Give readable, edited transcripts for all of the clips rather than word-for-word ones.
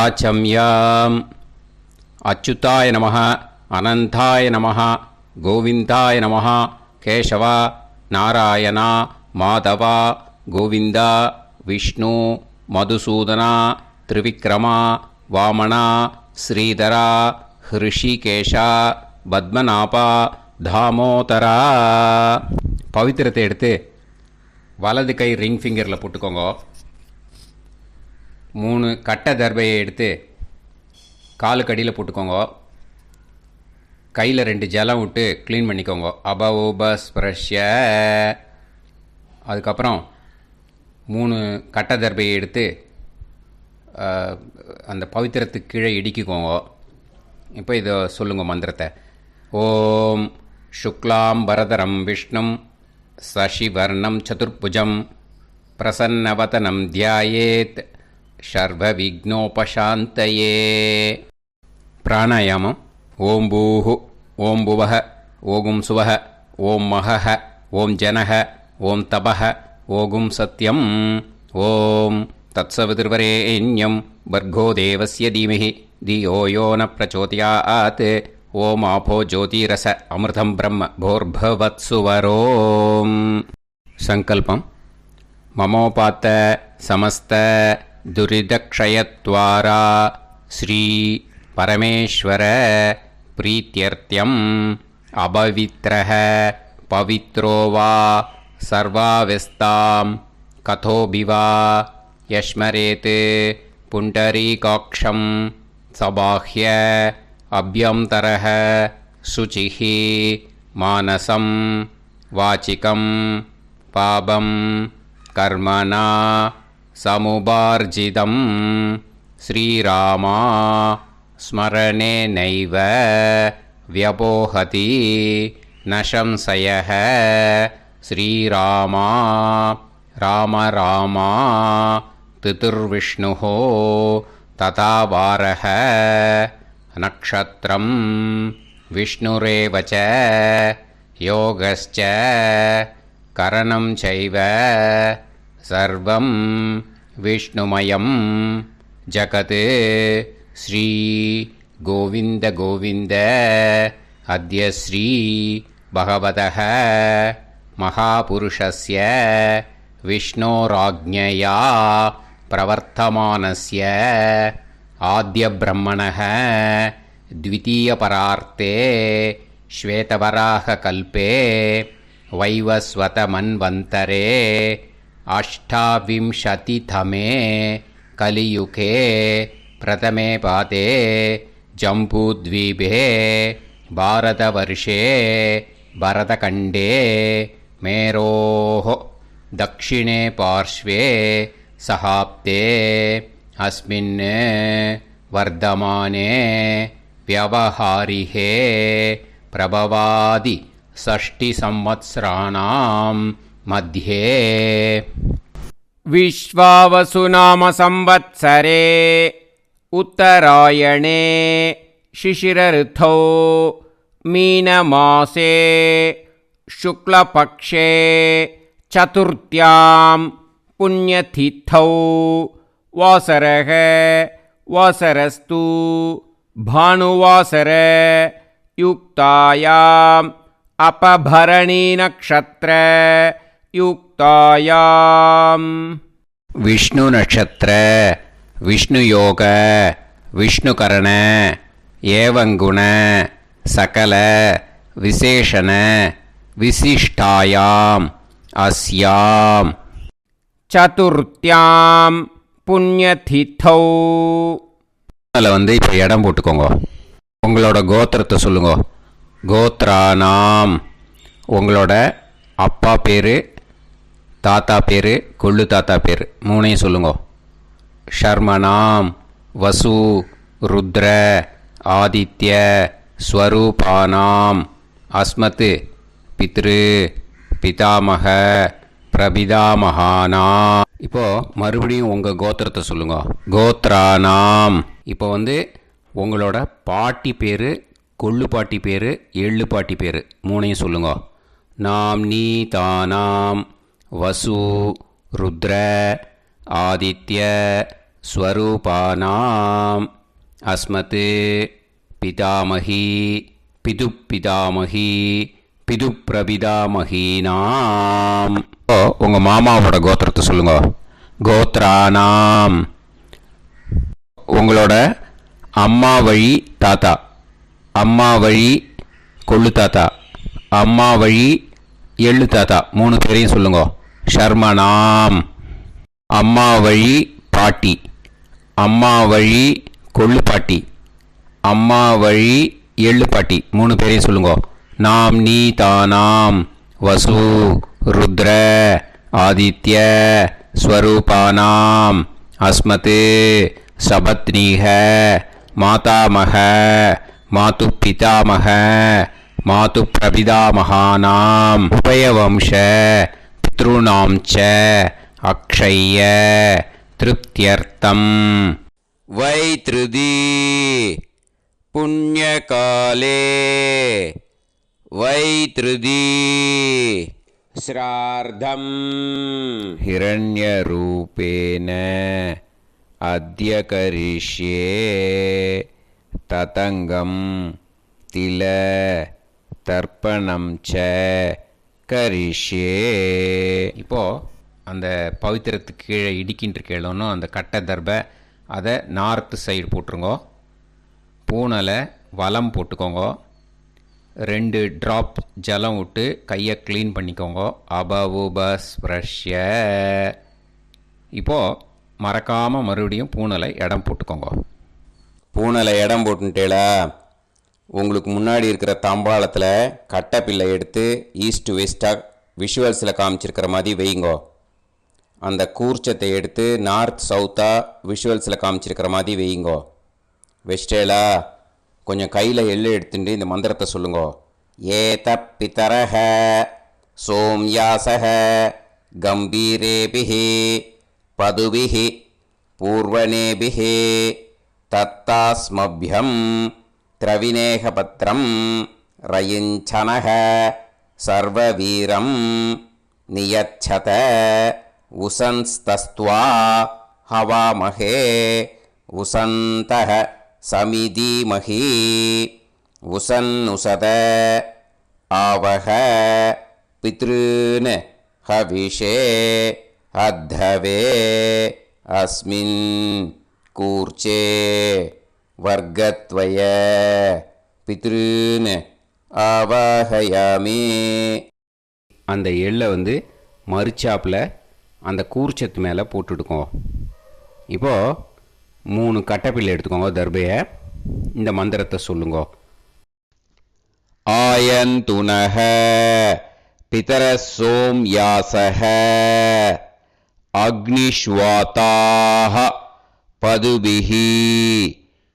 ஆச்சம்யாம். அச்சுதாய நமः, அனந்தாய நமः, கோவிந்தாய நமः, கேசவா, நாராயணா, மாதவா, கோவிந்தா, விஷ்ணு, மதுசூதனா, திரிவிக்ரமா, வாமனா, ஸ்ரீதரா, ஹிருஷிகேஷா, பத்மநாபா, தாமோதரா. பவித்திரத்தை எடுத்து வலது கை ரிங் ஃபிங்கரில் போட்டுக்கோங்க. 3 கட்டை தர்பையை எடுத்து காலுக்கடியில் போட்டுக்கோங்க. கையில் 2 ஜலம் விட்டு க்ளீன் பண்ணிக்கோங்க. அபவோபஸ்பிரஷ்ய. அதுக்கப்புறம் 3 கட்டை தர்பையை எடுத்து அந்த பவித்திரத்துக்கு கீழே இடிக்கிக்கோங்க. இப்போ இதை சொல்லுங்க மந்திரத்தை. ஓம் சுக்லாம் வரதரம் விஷ்ணும் சசிவர்ணம் சதுர்புஜம் பிரசன்னவதனம் தியாயேத் சர்வ விக்னோபசாந்தயே. பிராணாயாமம். ஓம் பூஹு, ஓம் புவஹ, ஓகும் சுவஹ, ஓம் மஹஹ, ஓம் ஜனஹ, ஓம் தபஹ, ஓகும் சத்யம். ஓம் தத்சவிதுர்வரேண்யம் பர்கோ தேவஸ்ய தீமஹி தியோ யோ ந பிரச்சோதயாத். ஓம் ஆபோ ஜோதிரச அமிர்தம் பிரம்ம போர்பவத்சுவரோம். சங்கல்பம். மமோபாத்த சமஸ்த துரிதக்ஷயத்வாரா ஸ்ரீ பரமேஸ்வர பிரீத்யர்த்தியம் அபவித்ரஹ பவித்ரோ வா சர்வாவஸ்தாம் கதோபிவா யஸ்மரேத் புண்டரீகாக்ஷம் சபாஹ்ய அப்யந்தரஹ சுசிஹ மானசம் வாசிகம் பாபம் கர்மணா சமுபார்ஜிதம் ஸ்ரீராமா ஸ்மரணேனைவ வ்யபோஹதி ந சம்சயः. ஸ்ரீராமா ராம ராமா திதிர்விஷ்ணுः ததா வாரः. நக்ஷத்ரம் விஷ்ணுரேவ ச யோகஸ்ச கரணம் சைவ சர்வம் விஷ்ணுமயம் ஜகத். ஸ்ரீ கோவிந்த கோவிந்த அத்ய ஸ்ரீ பகவதः மகாபுருஷஸ்ய விஷ்ணோராஜ்ஞயா பிரவர்த்தமானஸ்ய ஆத்ய பிரம்மணः த்விதீயபரார்த்தே ஸ்வேதவராக கல்பே வைவஸ்வத மன்வந்தரே அஷ்டாவிம்சதிதமே கலியுகே பிரதமே பாதே ஜம்பூத்வீபே பாரதவர்ஷே பரதகண்டே மேரோः தக்ஷிணே பார்ஷ்வே சஹாப்தே அஸ்மின் வர்தமானே व्यवहारिहे प्रभवादि षष्टि संवत्सराणां मध्ये. विश्वावसुनाम संवत्सरे उत्तरायणे शिशिरऋतौ मीनमासे शुक्लपक्षे चतुर्थ्यां पुण्यतिथौ वासरः वासरस्तु भानुवासर युक्तायाम् अपभरणी नक्षत्र युक्तायाम्. विष्णु नक्षत्र विष्णु योग विष्णुकरण एवं गुण सकल विशेषण विशिष्टायाम् अस्याम् चतुर्थ्यां पुण्यतिथौ. அதில் வந்து இப்போ இடம் போட்டுக்கோங்க. உங்களோட கோத்திரத்தை சொல்லுங்க. கோத்ரானாம். உங்களோட அப்பா பேர், தாத்தா பேர், கொள்ளு தாத்தா பேர் 3ஐயும் சொல்லுங்க. ஷர்மனாம் வசு ருத்ர ஆதித்ய ஸ்வரூபானாம் அஸ்மத் பித்ரு பிதாமக பிரபிதாமகானா. இப்போது மறுபடியும் உங்கள் கோத்திரத்தை சொல்லுங்கள். கோத்ரானாம். இப்போ வந்து உங்களோட பாட்டி பேர், கொள்ளு பாட்டி பேர், எள்ளு பாட்டி பேர் 3ஐயும் சொல்லுங்க. நாம் நீ தானாம் வசு ருத்ர ஆதித்ய ஸ்வரூபானாம் அஸ்மத் பிதாமகி பிதுப்பிதாமகி பிதுப்பிரபிதாமகீனாம். உங்கள் மாமாவோட கோத்திரத்தை சொல்லுங்க. கோத்ரானாம் உங்களோட அம்மா வழி தாத்தா, அம்மா வழி கொள்ளு தாத்தா, அம்மா வழி எள்ளு தாத்தா, 3 பேரையும் சொல்லுங்க. ஷர்மனாம் அம்மா வழி பாட்டி, அம்மா வழி கொள்ளு பாட்டி, அம்மா வழி எள்ளு பாட்டி, 3 பேரையும் சொல்லுங்க. நாம் நீ தானாம் வசு ருத்ர ஆதித்ய ஸ்வரூபானாம் அஸ்மத் சபத்னீஹ மாதாமக மாது பிதாமக மாது பிரபிதாமகானாம் உபயவம்ச பித்ருணாம் ச அக்ஷய்ய திருப்தியர்த்தம் வைத்ருதி புண்ணியகாலே வைத்ருதி ஸ்ரார்த்தம் ஹிரண்யரூபேன அத்ய கரிஷ்யே ததங்கம் தில தர்ப்பணம் ச கரிஷ்யே. இப்போது அந்த பவித்திரத்துக்கு கீழே இடிக்கின்ற கேளோன்னு அந்த கட்டை தர்பை அதை நார்த்து சைடு போட்டுருங்கோ. பூனலை வலம் போட்டுக்கோங்க. 2 ட்ராப் ஜலம் விட்டு கையை க்ளீன் பண்ணிக்கோங்க. அபவுபஸ்ப்ரஷ்ய. இப்போது மறக்காமல் மறுபடியும் பூனலை இடம் போட்டுக்கோங்க. பூனலை இடம் போட்டுட்டேளா, உங்களுக்கு முன்னாடி இருக்கிற தாம்பாளத்தில் கட்டை பிள்ளை எடுத்து ஈஸ்ட் வெஸ்டாக விஷுவல்ஸில் காமிச்சிருக்கிற மாதிரி வைங்கோ. அந்த கூர்ச்சத்தை எடுத்து நார்த் சவுத்தாக விஷுவல்ஸில் காமிச்சிருக்கிற மாதிரி வைங்கோ. வெஸ்டேலா கொஞ்சம் கையில் எள்ளு எடுத்துட்டு இந்த மந்திரத்தை சொல்லுங்கோ. ஏத பிதரஹ சோம்யாசஹ கம்பீரேபிஹி பதுபிஹி பூர்வனேபிஹி தத்தாஸ்மப்யம் திரவிநேகபத்ரம் ரயிஞ்சனஹ சர்வவீரம் நியச்சத உசன்ஸ்தஸ்த்வா ஹவாமஹே உசந்தஹ சமிதீமஹி உசன்னுசத ஆவஹ பித்ருன் ஹவிஷே அத்தவே அஸ்மின் கூர்ச்சே வர்க்கத்வய பித்ருன் ஆவாஹயாமி. அந்த எள்ளை மறுச்சாப்பில் அந்த கூர்ச்சத்து மேலே போட்டுடுக்கோங்க. இப்போது 3 கட்டைப்பிள்ளை எடுத்துக்கோங்க. தர்பையை இந்த மந்திரத்தை சொல்லுங்க. ஆயந்துனஹ பிதர சோம்யாசஹ அக்னிஷ்வாதாஹ பதுபிஹி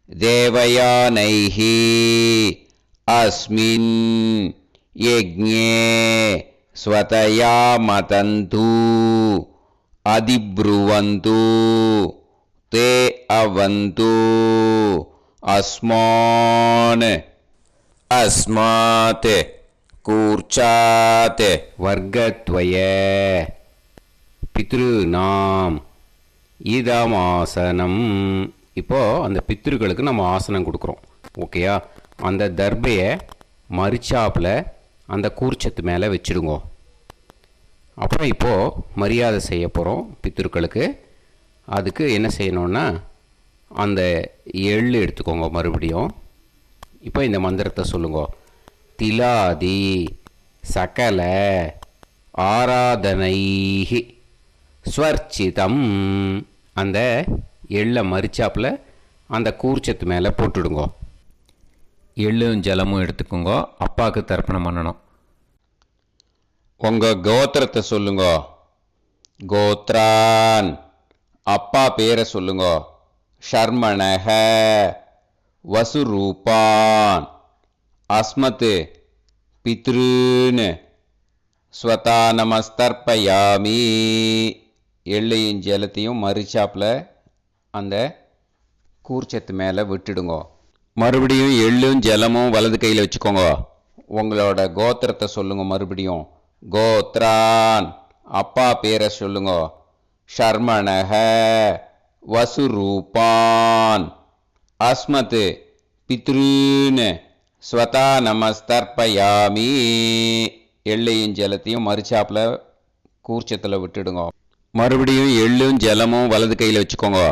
தேவயானைஹி அஸ்மின் யஜ்ஞே ஸ்வதயா மதந்து அதிப்ருவந்து தே அவது அஸ்மான் அஸ்மாத் கூர்ச்சாத் வர்க்கத்வய பித்ருநாம் இதமாசனம். இப்போது அந்த பித்ருக்களுக்கு நம்ம ஆசனம் கொடுக்குறோம். ஓகேயா? அந்த தர்பையை மறுச்சாப்பில் அந்த கூர்ச்சத்து மேலே வச்சுடுங்க. அப்புறம் இப்போது மரியாதை செய்ய போகிறோம் பித்ருக்களுக்கு. அதுக்கு என்ன செய்யணுன்னா அந்த எள்ளு எடுத்துக்கோங்க. மறுபடியும் இப்போ இந்த மந்திரத்தை சொல்லுங்க. திலாதி சகல ஆராதனைஹி ஸ்வர்ச்சிதம். அந்த எள்ளை மரிச்சாப்பில் அந்த கூர்ச்சத்து மேலே போட்டுடுங்க. எள்ளும் ஜலமும் எடுத்துக்கோங்க. அப்பாவுக்கு தர்ப்பணம் பண்ணணும். உங்கள் கோத்திரத்தை சொல்லுங்க. கோத்ரான் அப்பா பேரை சொல்லுங்க. ஷர்மணஹ வசுரூபான் அஸ்மத் பித்ருன் ஸ்வதா நமஸ்தர்ப்பயாமி. எள்ளையும் ஜலத்தையும் மறுச்சாப்பில் அந்த கூர்ச்சத்து மேலே விட்டுடுங்க. மறுபடியும் எள்ளும் ஜலமும் வலது கையில் வச்சுக்கோங்க. உங்களோட கோத்திரத்தை சொல்லுங்க. மறுபடியும் கோத்ரான் அப்பா பேரை சொல்லுங்க. ஷர்மணஹ வசுரூபான் அஸ்மத் பித்ருன் ஸ்வதா நமஸ்தர்ப்பயாமி. எள்ளையும் ஜலத்தையும் மறுச்சாப்பில் கூர்ச்சத்தில் விட்டுடுங்க. மறுபடியும் எள்ளும் ஜலமும் வலது கையில் வச்சுக்கோங்க.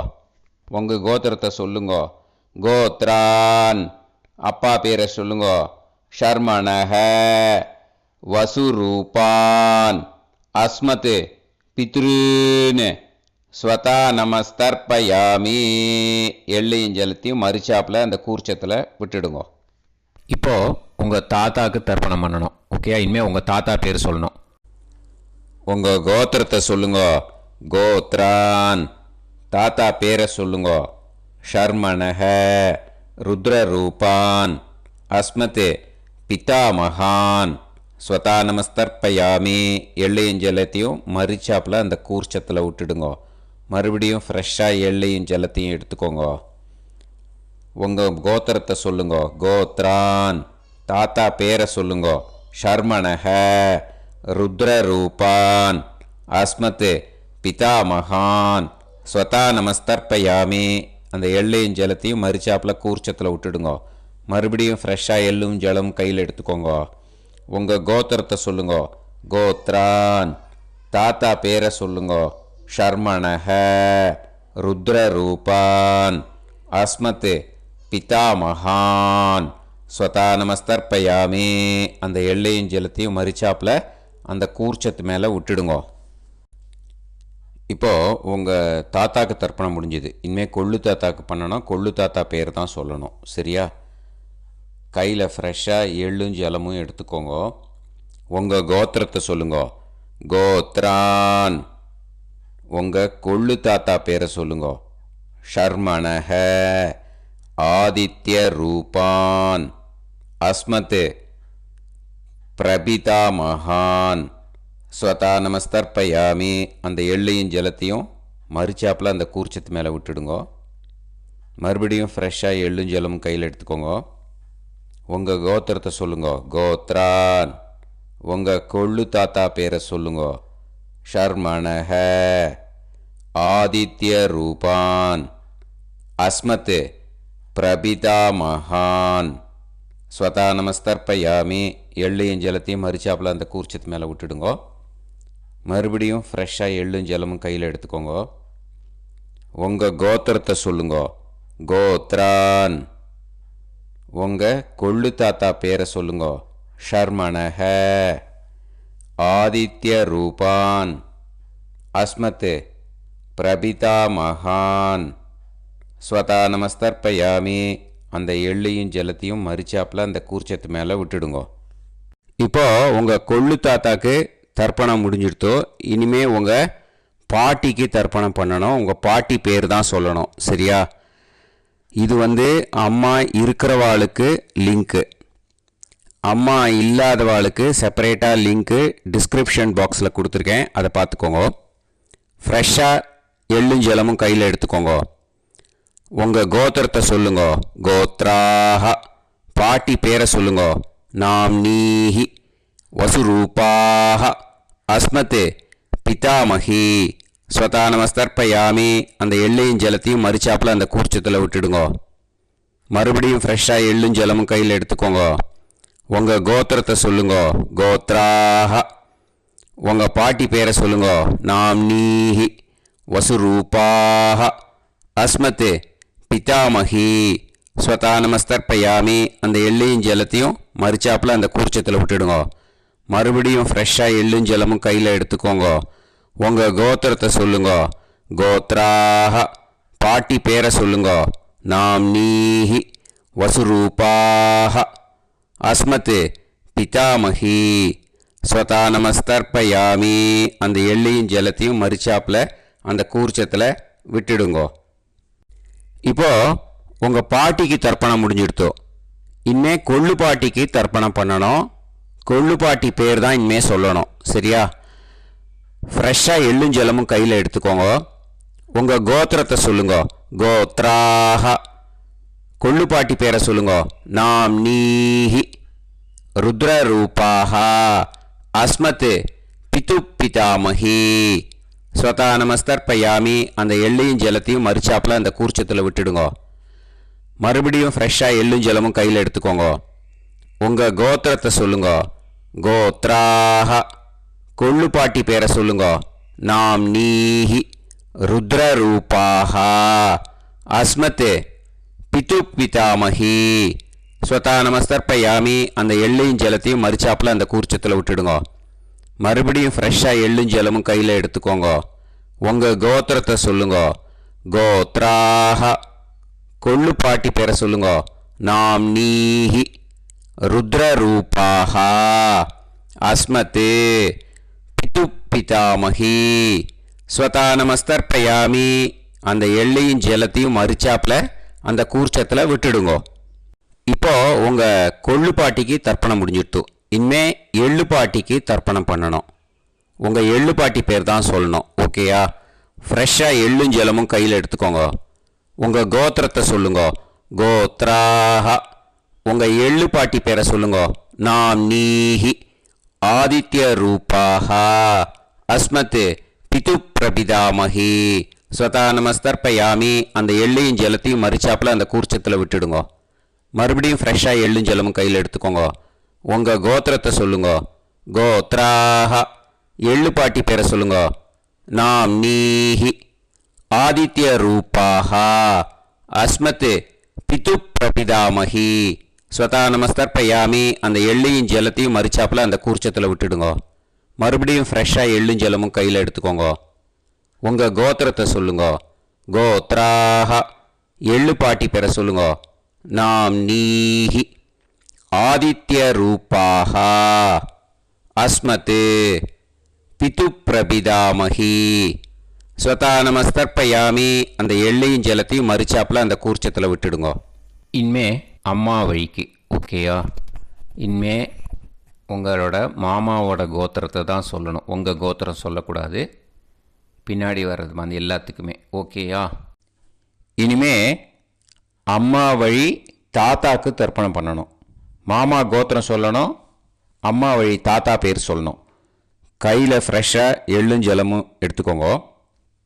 உங்கள் கோத்திரத்தை சொல்லுங்க. கோத்ரான் அப்பா பேரை சொல்லுங்க. ஷர்மணஹ வசுரூபான் அஸ்மத் பித்ருன் ஸ்வதா நமஸ்தர்ப்பயாமி. எள்ளையும் ஜலத்தையும் மறுச்சாப்பில் அந்த கூர்ச்சத்தில் விட்டுடுங்க. இப்போது உங்கள் தாத்தாவுக்கு தர்ப்பணம் பண்ணணும். ஓகே, இனிமேல் உங்கள் தாத்தா பேர் சொல்லணும். உங்கள் கோத்திரத்தை சொல்லுங்க. கோத்ரான் தாத்தா பேரை சொல்லுங்க. ஷர்மணஹ ருத்ரரூபான் அஸ்மத் பிதாமகான் ஸ்வதா நமஸ்தர்ப்பயாமி. எள்ளையும் ஜலத்தையும் மறிச்சாப்பில் அந்த கூர்ச்சத்தில் விட்டுடுங்க. மறுபடியும் ஃப்ரெஷ்ஷாக எள்ளையும் ஜலத்தையும் எடுத்துக்கோங்க. உங்கள் கோத்திரத்தை சொல்லுங்க. கோத்ரான் தாத்தா பேரை சொல்லுங்க. ஷர்மணஹ ருத்ரரூபான் அஸ்மத் பிதாமகான் ஸ்வதா நமஸ்தர்ப்பயாமி. அந்த எள்ளையும் ஜலத்தையும் மறிச்சாப்பில் கூர்ச்சத்தில் விட்டுடுங்க. மறுபடியும் ஃப்ரெஷ்ஷாக எள்ளும் ஜலம் கையில் எடுத்துக்கோங்க. உங்கள் கோத்திரத்தை சொல்லுங்க. கோத்ரான் தாத்தா பேரை சொல்லுங்க. ஷர்மணஹ ருத்ரரூபான் அஸ்மத் பிதாமகான் ஸ்வதா நமஸ்தர்ப்பயாமி. அந்த எள்ளையும் ஜலத்தையும் மறிச்சாப்பில் அந்த கூர்ச்சத்து மேலே விட்டுடுங்க. இப்போது உங்கள் தாத்தாக்கு தர்ப்பணம் முடிஞ்சுது. இனிமேல் கொள்ளு தாத்தாக்கு பண்ணணும். கொள்ளு தாத்தா பேர் தான் சொல்லணும். சரியா? கையில் ஃப்ரெஷ்ஷாக எள்ளும் ஜலமும் எடுத்துக்கோங்க. உங்கள் கோத்திரத்தை சொல்லுங்க. கோத்ரான் உங்கள் கொள்ளு தாத்தா பேரை சொல்லுங்க. ஷர்மணஹ ஆதித்ய ரூபான் அஸ்மத் பிரபிதாமகான் ஸ்வதா நமஸ்தர்ப்பயாமி. அந்த எள்ளையும் ஜலத்தையும் மறிச்சாப்பில் அந்த கூர்ச்சத்து மேலே விட்டுடுங்க. மறுபடியும் ஃப்ரெஷ்ஷாக எள்ளும் ஜலமும் கையில் எடுத்துக்கோங்க. உங்கள் கோத்திரத்தை சொல்லுங்க. கோத்ரான் உங்கள் கொள்ளு தாத்தா பேரை சொல்லுங்க. ஷர்மணஹ ஆதித்ய ரூபான் அஸ்மத் பிரபிதாமகான் ஸ்வதா நமஸ்தர்ப்பயாமி. எள்ளையும் ஜலத்தையும் மறிச்சாப்பில் அந்த கூர்ச்சத்து மேலே விட்டுடுங்க. மறுபடியும் ஃப்ரெஷ்ஷாக எள்ளும் ஜலமும் கையில் எடுத்துக்கோங்க. உங்கள் கோத்திரத்தை சொல்லுங்க. கோத்ரான் உங்கள் கொள்ளு தாத்தா பேரை சொல்லுங்க. ஷர்மணஹ ஆதித்ய ரூபான் அஸ்மத் பிரபிதாமகான் ஸ்வதா நமஸ்தர்ப்பயாமி. அந்த எள்ளையும் ஜலத்தையும் மறிச்சாப்பில் அந்த கூர்ச்சத்து மேலே விட்டுடுங்க. இப்போது உங்கள் கொள்ளு தாத்தாக்கு தர்ப்பணம் முடிஞ்சிடுத்தோ. இனிமேல் உங்கள் பாட்டிக்கு தர்ப்பணம் பண்ணணும். உங்கள் பாட்டி பேர் தான் சொல்லணும். சரியா? இது அம்மா இருக்கிறவாளுக்கு லிங்க்கு, அம்மா இல்லாதவாளுக்கு செப்பரேட்டாக லிங்க்கு டிஸ்கிரிப்ஷன் பாக்ஸில் கொடுத்துருக்கேன். அதை பார்த்துக்கோங்க. ஃப்ரெஷ்ஷாக எள்ளும் ஜலமும் கையில் எடுத்துக்கோங்க. உங்கள் கோத்திரத்தை சொல்லுங்க. கோத்ராஹ பாட்டி பேரை சொல்லுங்க. நாம்னீஹி வசுரூபாஹ அஸ்மத் பிதாமகி ஸ்வதா நமஸ்தர்ப்பயாமி. அந்த எள்ளையும் ஜலத்தையும் மறிச்சாப்பில் அந்த கூர்ச்சத்தில் விட்டுடுங்க. மறுபடியும் ஃப்ரெஷ்ஷாக எள்ளும் ஜலமும் கையில் எடுத்துக்கோங்க. உங்கள் கோத்திரத்தை சொல்லுங்க. கோத்ராஹ உங்கள் பாட்டி பேரை சொல்லுங்க. நாம்னீஹி வசுரூபாஹ அஸ்மத் பிதாமகி ஸ்வதா நமஸ்தர்ப்பயாமி. அந்த எள்ளையும் ஜலத்தையும் மறிச்சாப்பில் அந்த கூர்ச்சத்தில் விட்டுடுங்க. மறுபடியும் ஃப்ரெஷ்ஷாக எள்ளும் ஜலமும் கையில் எடுத்துக்கோங்க. உங்கள் கோத்திரத்தை சொல்லுங்க. கோத்ராஹ பாட்டி பேரை சொல்லுங்க. நாம்னீஹி வசுரூபாஹ அஸ்மத் பிதாமகி ஸ்வதா நமஸ்தர்ப்பயாமி. அந்த எள்ளையும் ஜலத்தையும் மறிச்சாப்பில் அந்த கூர்ச்சத்தில் விட்டுடுங்க. இப்போது உங்கள் பாட்டிக்கு தர்ப்பணம் முடிஞ்சிடுத்தோ. இனிமே கொள்ளு பாட்டிக்கு தர்ப்பணம் பண்ணணும். கொள்ளு பாட்டி பேர் தான் இனிமே சொல்லணும். சரியா? ஃப்ரெஷ்ஷாக எள்ளும் ஜலமும் கையில் எடுத்துக்கோங்க. உங்கள் கோத்திரத்தை சொல்லுங்க. கோத்ராஹ கொள்ளு பாட்டி பேரை சொல்லுங்க. நாம்னீஹி ருத்ரரூபாஹ அஸ்மத் பிது பிதாமகி ஸ்வதா நமஸ்தர்ப்பயாமி அந்த எள்ளையும் ஜலத்தையும் மறிச்சாப்பில் அந்த கூர்ச்சத்தில் விட்டுடுங்க. மறுபடியும் ஃப்ரெஷ்ஷாக எள்ளும் ஜலமும் கையில் எடுத்துக்கோங்க. உங்கள் கோத்திரத்தை சொல்லுங்க. கோத்ராஹ. கொள்ளுப்பாட்டி பேரை சொல்லுங்க. நாம் நீஹி ருத்ரரூபாஹ அஸ்மத் பிது பிதாமஹி. ஸ்வதா நமஸ்தர்ப்பயாமி அந்த எள்ளையும் ஜலத்தையும் மறிச்சாப்பில் அந்த கூர்ச்சத்தில் விட்டுடுங்க. மறுபடியும் ஃப்ரெஷ்ஷாக எள்ளும் ஜலமும் கையில் எடுத்துக்கோங்க. உங்கள் கோத்திரத்தை சொல்லுங்க. கோத்ராஹ. கொள்ளுப்பாட்டி பேரை சொல்லுங்க. நாம் நீஹி ருத்ரரூபாஹ அஸ்மத் பிது பிதாமஹி. ஸ்வதா நமஸ்தர்ப்பயாமி அந்த எள்ளையும் ஜலத்தையும் மறிச்சாப்பில் அந்த கூர்ச்சத்தில் விட்டுடுங்க. இப்போ உங்கள் கொள்ளுப்பாட்டிக்கு தர்ப்பணம் முடிஞ்சிடுத்து. இனிமே எள்ளுப்பாட்டிக்கு தர்ப்பணம் பண்ணணும். உங்கள் எள்ளுப்பாட்டி பேர் தான் சொல்லணும். ஓகேயா? ஃப்ரெஷ்ஷாக எள்ளும் ஜலமும் கையில் எடுத்துக்கோங்க. உங்கள் கோத்திரத்தை சொல்லுங்க. கோத்ராஹ. உங்கள் எள்ளுப்பாட்டி பேரை சொல்லுங்க. நாம் நீஹி ஆதித்ய ரூபாஹ அஸ்மத் பிது பிரபிதாமஹி. ஸ்வதா நமஸ்தர்ப்பயாமி அந்த எள்ளையும் ஜலத்தையும் மறிச்சாப்பில் அந்த கூர்ச்சத்தில் விட்டுடுங்க. மறுபடியும் ஃப்ரெஷ்ஷாக எள்ளும் ஜலமும் கையில் எடுத்துக்கோங்க. உங்கள் கோத்திரத்தை சொல்லுங்க. கோத்ராஹ. எள்ளுப்பாட்டி பேரை சொல்லுங்க. நாம் நீஹி ஆதித்ய ரூபாஹ அஸ்மத் பிது பிரபிதாமஹி. ஸ்வதா நமஸ்தர்ப்பயாமி அந்த எள்ளையும் ஜலத்தையும் மறிச்சாப்பில் அந்த கூர்ச்சத்தில் விட்டுடுங்க. மறுபடியும் ஃப்ரெஷ்ஷாக எள்ளும் ஜலமும் கையில் எடுத்துக்கோங்க. உங்கள் கோத்திரத்தை சொல்லுங்க. கோத்ராஹ. எள்ளுப்பாட்டி பேரை சொல்லுங்க. நாம் நீஹி ஆதித்ய ரூபாஹ அஸ்மத் பிது பிரபிதாமஹி. ஸ்வதா நமஸ்தர்ப்பயாமி அந்த எள்ளையும் ஜலத்தையும் மறிச்சாப்பில் அந்த கூர்ச்சத்தில் விட்டுடுங்க. இனிமே அம்மா வழிக்கு. ஓகேயா? இனிமே உங்களோட மாமாவோட கோத்திரத்தை தான் சொல்லணும். உங்கள் கோத்திரம் சொல்லக்கூடாது. பின்னாடி வர்றது வந்து எல்லாத்துக்குமே. ஓகேயா? இனிமே அம்மா வழி தாத்தாக்கு தர்ப்பணம் பண்ணணும். மாமா கோத்திரம் சொல்லணும். அம்மா வழி தாத்தா பேர் சொல்லணும். கையில் ஃப்ரெஷ்ஷாக எள்ளும் ஜலமும் எடுத்துக்கோங்க.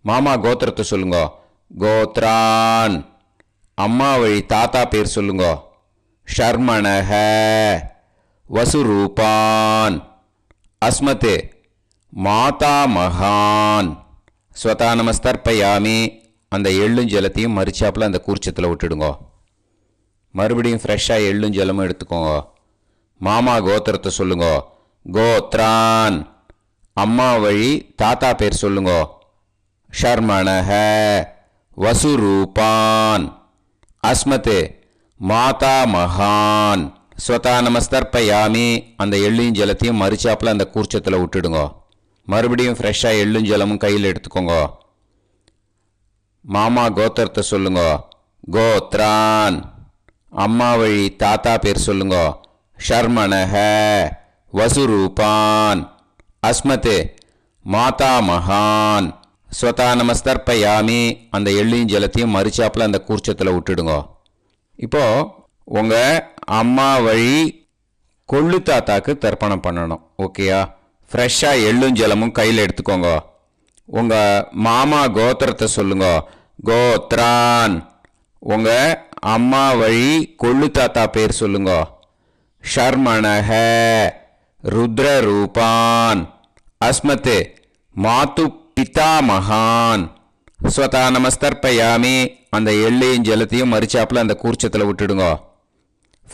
மாமா கோத்திரத்தை சொல்லுங்க. கோத்ரான். அம்மா வழி தாத்தா பேர் சொல்லுங்க. ஷர்மணஹ வசுரூபான் அஸ்மத் மாதா மகான். ஸ்வதா நமஸ்தர்ப்பயாமி அந்த எள்ளும் ஜலத்தையும் மறிச்சாப்பில் அந்த கூர்ச்சத்தில் விட்டுடுங்க. மறுபடியும் ஃப்ரெஷ்ஷாக எள்ளும் ஜலமும் எடுத்துக்கோங்க. மாமா கோத்திரத்தை சொல்லுங்க. கோத்ரான். அம்மா வழி தாத்தா பேர் சொல்லுங்க. ஷர்மணஹ வசுரூபான் அஸ்மத் மாதா மகான். ஸ்வதா நமஸ்தர்ப்பயாமி அந்த எள்ளையும் ஜலத்தையும் மறிச்சாப்பில் அந்த கூர்ச்சத்தில் விட்டுடுங்க. மறுபடியும் ஃப்ரெஷ்ஷாக எள்ளும் ஜலமும் கையில் எடுத்துக்கோங்க. மாமா கோத்திரத்தை சொல்லுங்க. கோத்ரான். அம்மா வழி தாத்தா பேர் சொல்லுங்க. ஷர்மணஹ வசுரூபான் அஸ்மத் மாதா மகான். ஸ்வதா நமஸ்தர்ப்பயாமி அந்த எள்ளையும் ஜலத்தையும் மறிச்சாப்பில் அந்த கூர்ச்சத்தில் விட்டுடுங்க. இப்போது உங்கள் அம்மா வழி கொள்ளு தாத்தாக்கு தர்ப்பணம் பண்ணணும். ஓகேயா? ஃப்ரெஷ்ஷாக எள்ளும் ஜலமும் கையில் எடுத்துக்கோங்க. உங்கள் மாமா கோத்திரத்தை சொல்லுங்க. கோத்ரான். உங்கள் அம்மா வழி கொள்ளு தாத்தா பேர் சொல்லுங்க. ஷர்மணஹ ருத்ரரூபான் அஸ்மத் மாது பிதாமகான். ஸ்வதா நமஸ்தர்ப்பயாமி அந்த எள்ளையும் ஜலத்தையும் மறிச்சாப்பில் அந்த கூர்ச்சத்தில் விட்டுடுங்க.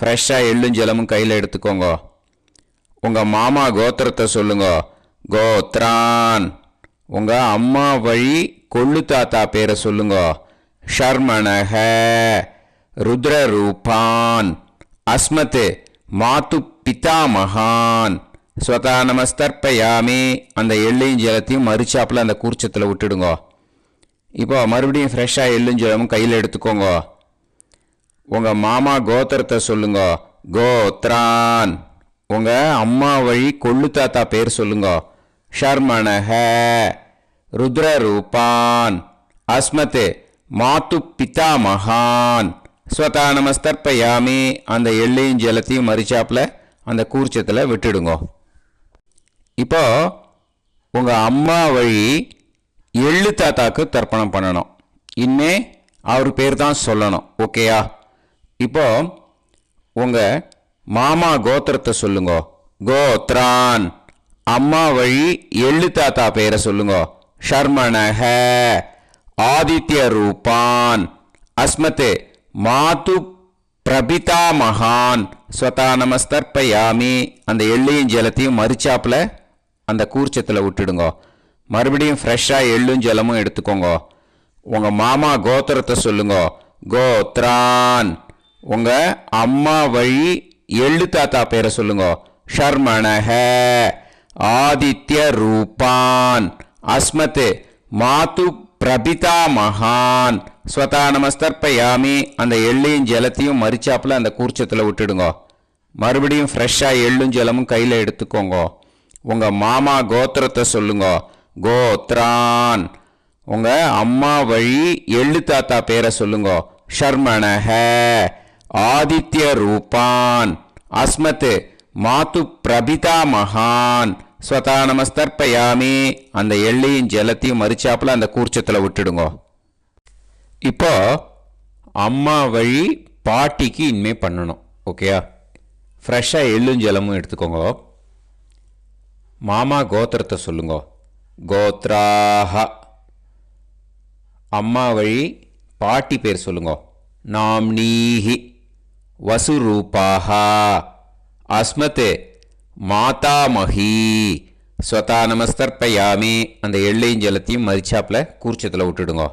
ஃப்ரெஷ்ஷாக எள்ளும் ஜலமும் கையில் எடுத்துக்கோங்க. உங்கள் மாமா கோத்திரத்தை சொல்லுங்க. கோத்ரான். உங்கள் அம்மா வழி கொள்ளு தாத்தா பேரை சொல்லுங்க. ஷர்மணஹ ருத்ரரூபான் அஸ்மத் மாது பிதாமகான். ஸ்வதா நமஸ்தர்ப்பயாமி அந்த எள்ளையும் ஜலத்தையும் மறிச்சாப்பில் அந்த கூர்ச்சத்தில் விட்டுடுங்க. இப்போ மறுபடியும் ஃப்ரெஷ்ஷாக எள்ளும் ஜலமும் கையில் எடுத்துக்கோங்க. உங்கள் மாமா கோத்திரத்தை சொல்லுங்க. கோத்ரான். உங்கள் அம்மா வழி கொள்ளு தாத்தா பேர் சொல்லுங்க. ஷர்மணஹ ருத்ரரூபான் அஸ்மத் மாது பிதாமகான். ஸ்வதா நமஸ்தர்ப்பயாமி அந்த எள்ளையும் ஜலத்தையும் மறிச்சாப்பில் அந்த கூர்ச்சத்தில் விட்டுடுங்க. இப்போ உங்கள் அம்மா வழி எள்ளு தாத்தாக்கு தர்ப்பணம் பண்ணணும். இனிமே அவர் பேர் தான் சொல்லணும். ஓகேயா? இப்போ உங்கள் மாமா கோத்திரத்தை சொல்லுங்க. கோத்ரான். அம்மா வழி எள்ளு தாத்தா பேரை சொல்லுங்க. ஷர்மணஹ. ஆதித்ய ரூபான். அஸ்மத்தே மாது பிரபிதா மகான் ஸ்வதா நமஸ்தர்ப்பயாமி. அந்த எள்ளையும் ஜலத்தையும் மறிச்சாப்பில் அந்த கூர்ச்சத்தில் விட்டுடுங்க. மறுபடியும் ஃப்ரெஷ்ஷாக எள்ளும் ஜலமும் எடுத்துக்கோங்க. உங்கள் மாமா கோத்திரத்தை சொல்லுங்க. கோத்ரான். உங்கள் அம்மா வழி எள்ளு தாத்தா பேரை சொல்லுங்க. ஷர்மணஹ. ஆதித்ய ரூபான். அஸ்மத் மாது பிரபிதா மகான் ஸ்வதா நமஸ்தர்ப்பயாமி. அந்த எள்ளையும் ஜலத்தையும் மறிச்சாப்பில் அந்த கூர்ச்சத்தில் விட்டுடுங்க. மறுபடியும் ஃப்ரெஷ்ஷாக எள்ளும் ஜலமும் கையில் எடுத்துக்கோங்க. உங்கள் மாமா கோத்திரத்தை சொல்லுங்க. கோத்ரான். உங்கள் அம்மா வழி எள்ளு தாத்தா பேரை சொல்லுங்க. ஷர்மணஹ. ஆதித்ய ரூபான். அஸ்மத் மாது பிரபிதா மகான் ஸ்வதா நமஸ்தர்ப்பயாமி. அந்த எள்ளையும் ஜலத்தையும் மறிச்சாப்பில் அந்த கூர்ச்சத்தில் விட்டுடுங்க. இப்போ அம்மா வழி பாட்டிக்கு இனிமே பண்ணணும். ஓகேயா? ஃப்ரெஷ்ஷாக எள்ளும் ஜலமும் எடுத்துக்கோங்க. மாமா கோத்திரத்தை சொல்லுங்க. கோத்ராஹ. அம்மா வழி பாட்டி பேர் சொல்லுங்க. நாம்னீஹி. வசுரூபாஹ. அஸ்மத் மாதாமஹி ஸ்வதா நமஸ்தர்ப்பயாமி. அந்த எள்ளையும் ஜலத்தையும் மறிச்சாப்பில் கூர்ச்சத்தில் விட்டுடுங்க.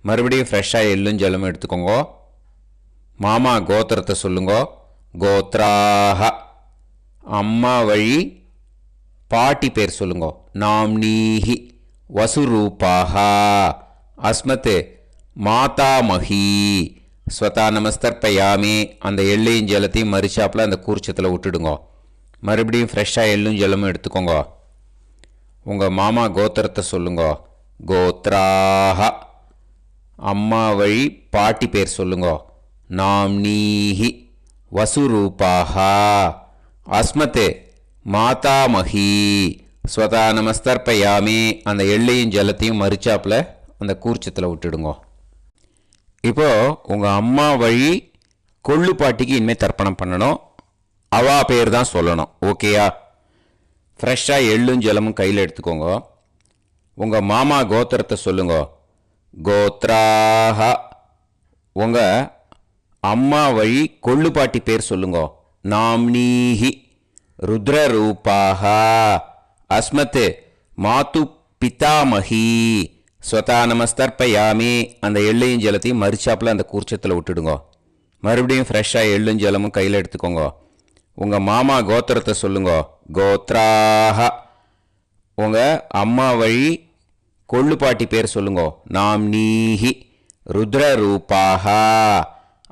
மறுபடியும் ஃப்ரெஷ்ஷாக எள்ளும் ஜலமும் எடுத்துக்கோங்க. மாமா கோத்திரத்தை சொல்லுங்க. கோத்ராஹ. அம்மா வழி பாட்டி பேர் சொல்லுங்க. நாம்னீஹி. வசுரூபாஹ. அஸ்மத் மாதாமஹி ஸ்வதா நமஸ்தர்ப்பயாமி. அந்த எள்ளையும் ஜலத்தையும் மறிச்சாப்பில் அந்த கூர்ச்சத்தில் விட்டுடுங்க. மறுபடியும் ஃப்ரெஷ்ஷாக எள்ளும் ஜலமும் எடுத்துக்கோங்க. உங்கள் மாமா கோத்திரத்தை சொல்லுங்க. கோத்ராஹ. அம்மா வழி பாட்டி பேர் சொல்லுங்க. நாம்னீஹி. வசுரூபாஹ. அஸ்மத் மாதாமஹி ஸ்வதா நமஸ்தர்ப்பயாமி. அந்த எள்ளையும் ஜலத்தையும் மறிச்சாப்பில் அந்த கூர்ச்சத்தில் விட்டுடுங்க. இப்போது உங்கள் அம்மா வழி கொள்ளு பாட்டிக்கு இனிமேல் தர்ப்பணம் பண்ணணும். அவா பேர் தான் சொல்லணும். ஓகேயா? ஃப்ரெஷ்ஷாக எள்ளும் ஜலமும் கையில் எடுத்துக்கோங்க. உங்கள் மாமா கோத்திரத்தை சொல்லுங்க. கோத்ராஹ. உங்கள் அம்மா வழி கொள்ளு பாட்டி பேர் சொல்லுங்க. நாம்னீஹி. ருத்ரரூபாஹ. அஸ்மத் மாது பிதாமஹி ஸ்வதா நமஸ்தர்ப்பயாமி. அந்த எள்ளையும் ஜலத்தையும் மறிச்சாப்பில் அந்த கூர்ச்சத்தில் விட்டுடுங்க. மறுபடியும் ஃப்ரெஷ்ஷாக எள்ளும் ஜலமும் கையில் எடுத்துக்கோங்க. உங்கள் மாமா கோத்திரத்தை சொல்லுங்க. கோத்ராஹ. உங்கள் அம்மா வழி கொள்ளு பாட்டி பேர் சொல்லுங்க. நாம்னீஹி. ருத்ரரூபாஹ.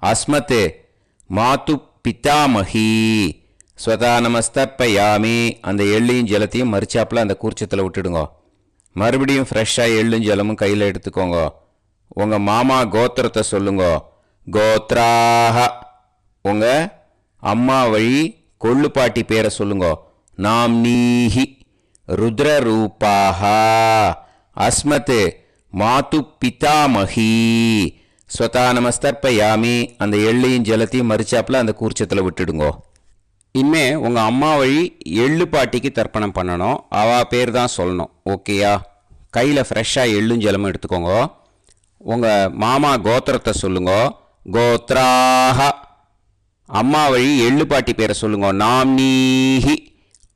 அஸ்மத் மாது பிதாமஹி ஸ்வதா நமஸ்தர்ப்பயாமி. அந்த எள்ளையும் ஜலத்தையும் மறிச்சாப்பில் அந்த கூர்ச்சத்தில் விட்டுடுங்க. மறுபடியும் ஃப்ரெஷ்ஷாக எள்ளும் ஜலமும் கையில் எடுத்துக்கோங்க. உங்கள் மாமா கோத்திரத்தை சொல்லுங்க. கோத்ராஹ. உங்கள் அம்மா வழி கொள்ளு பாட்டி பேரை சொல்லுங்க. நாம்னீஹி. ருத்ரரூபாஹ. அஸ்மத் மாது பிதாமஹி ஸ்வதா நமஸ்தர்ப்பயாமி. அந்த எள்ளையும் ஜலத்தையும் மறிச்சாப்பில் அந்த கூர்ச்சத்தில் விட்டுடுங்க. இனிமே உங்கள் அம்மா வழி எள்ளு பாட்டிக்கு தர்ப்பணம் பண்ணணும். அவா பேர் தான் சொல்லணும். ஓகேயா? கையில் ஃப்ரெஷ்ஷாக எள்ளும் ஜலமும் எடுத்துக்கோங்க. உங்கள் மாமா கோத்திரத்தை சொல்லுங்க. கோத்ராஹ. அம்மா வழி எள்ளு பாட்டி பேரை சொல்லுங்க. நாம்னீஹி.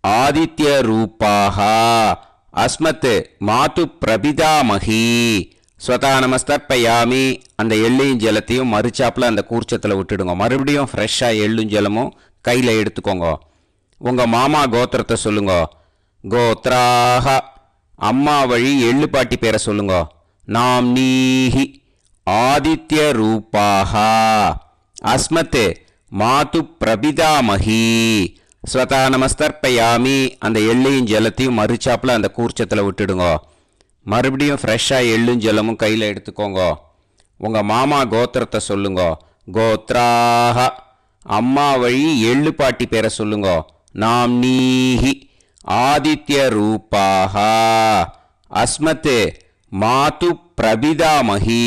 ஆதித்ய ரூபாஹ. அஸ்மத் மாது பிரபிதாமஹி ஸ்வதா நமஸ்தர்ப்பயாமி. அந்த எள்ளையும் ஜலத்தையும் மறிச்சாப்பில் அந்த கூர்ச்சத்தில் விட்டுடுங்க. மறுபடியும் ஃப்ரெஷ்ஷாக எள்ளும் ஜலமும் கையில் எடுத்துக்கோங்க. உங்கள் மாமா கோத்திரத்தை சொல்லுங்க. கோத்ராஹ. அம்மா வழி எள்ளு பாட்டி பேரை சொல்லுங்க. நாம்னீஹி. ஆதித்ய ரூபாஹ. அஸ்மத் மாது பிரபிதாமஹி ஸ்வதா நமஸ்தர்ப்பயாமி. அந்த எள்ளையும் ஜலத்தையும் மறிச்சாப்பில் அந்த கூர்ச்சத்தில் விட்டுடுங்க. மறுபடியும் ஃப்ரெஷ்ஷாக எள்ளும் ஜலமும் கையில் எடுத்துக்கோங்க. உங்கள் மாமா கோத்திரத்தை சொல்லுங்க. கோத்ராஹ. அம்மா வழி எள்ளு பாட்டி பேரை சொல்லுங்க. நாம்னீஹி. ஆதித்ய ரூபாஹ. அஸ்மத் மாது பிரபிதாமகி.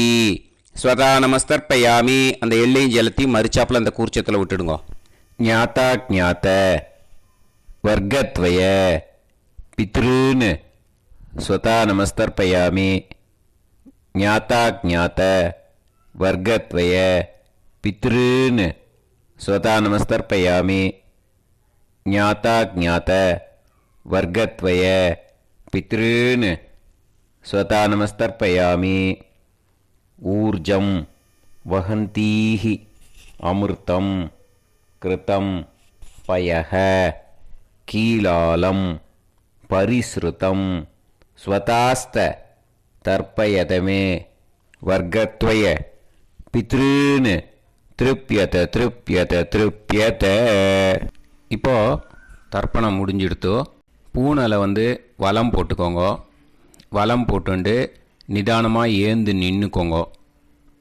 ஸ்வதா நமஸ்தர்ப்பயாமி. அந்த எள்ளையும் ஜலத்தையும் மறிச்சாப்பில் அந்த கூர்ச்சத்தில் விட்டுடுங்க. ஞாதா ஞாத வர்க்கத்வய பித்ருன்னு ஸ்வதா நமஸ்தர்ப்பயாமி. ஞாதா ஞாத வர்க்கத்வய பித்ருன்னு ஸ்வதா நமஸ்தர்ப்பயாமி. ஞாதா ஞாத வர்க்கத்வய பித்ருன்னு ஸ்வதா நமஸ்தர்ப்பயாமி. ஊர்ஜம் வஹந்தீஹி அமிர்தம் கிருதம் பயஹ கீலாலம் பரிஸ்ருதம் ஸ்வதாஸ்த தர்ப்பயதமே வர்க்கத்வய பித்ருன்னு திருப்யத திருப்யத திருப்யத. இப்போது தர்ப்பணம் முடிஞ்சிடுத்தோ பூனலை வலம் போட்டுக்கோங்க. வலம் போட்டுண்டு நிதானமாக ஏந்து நின்றுக்கோங்க.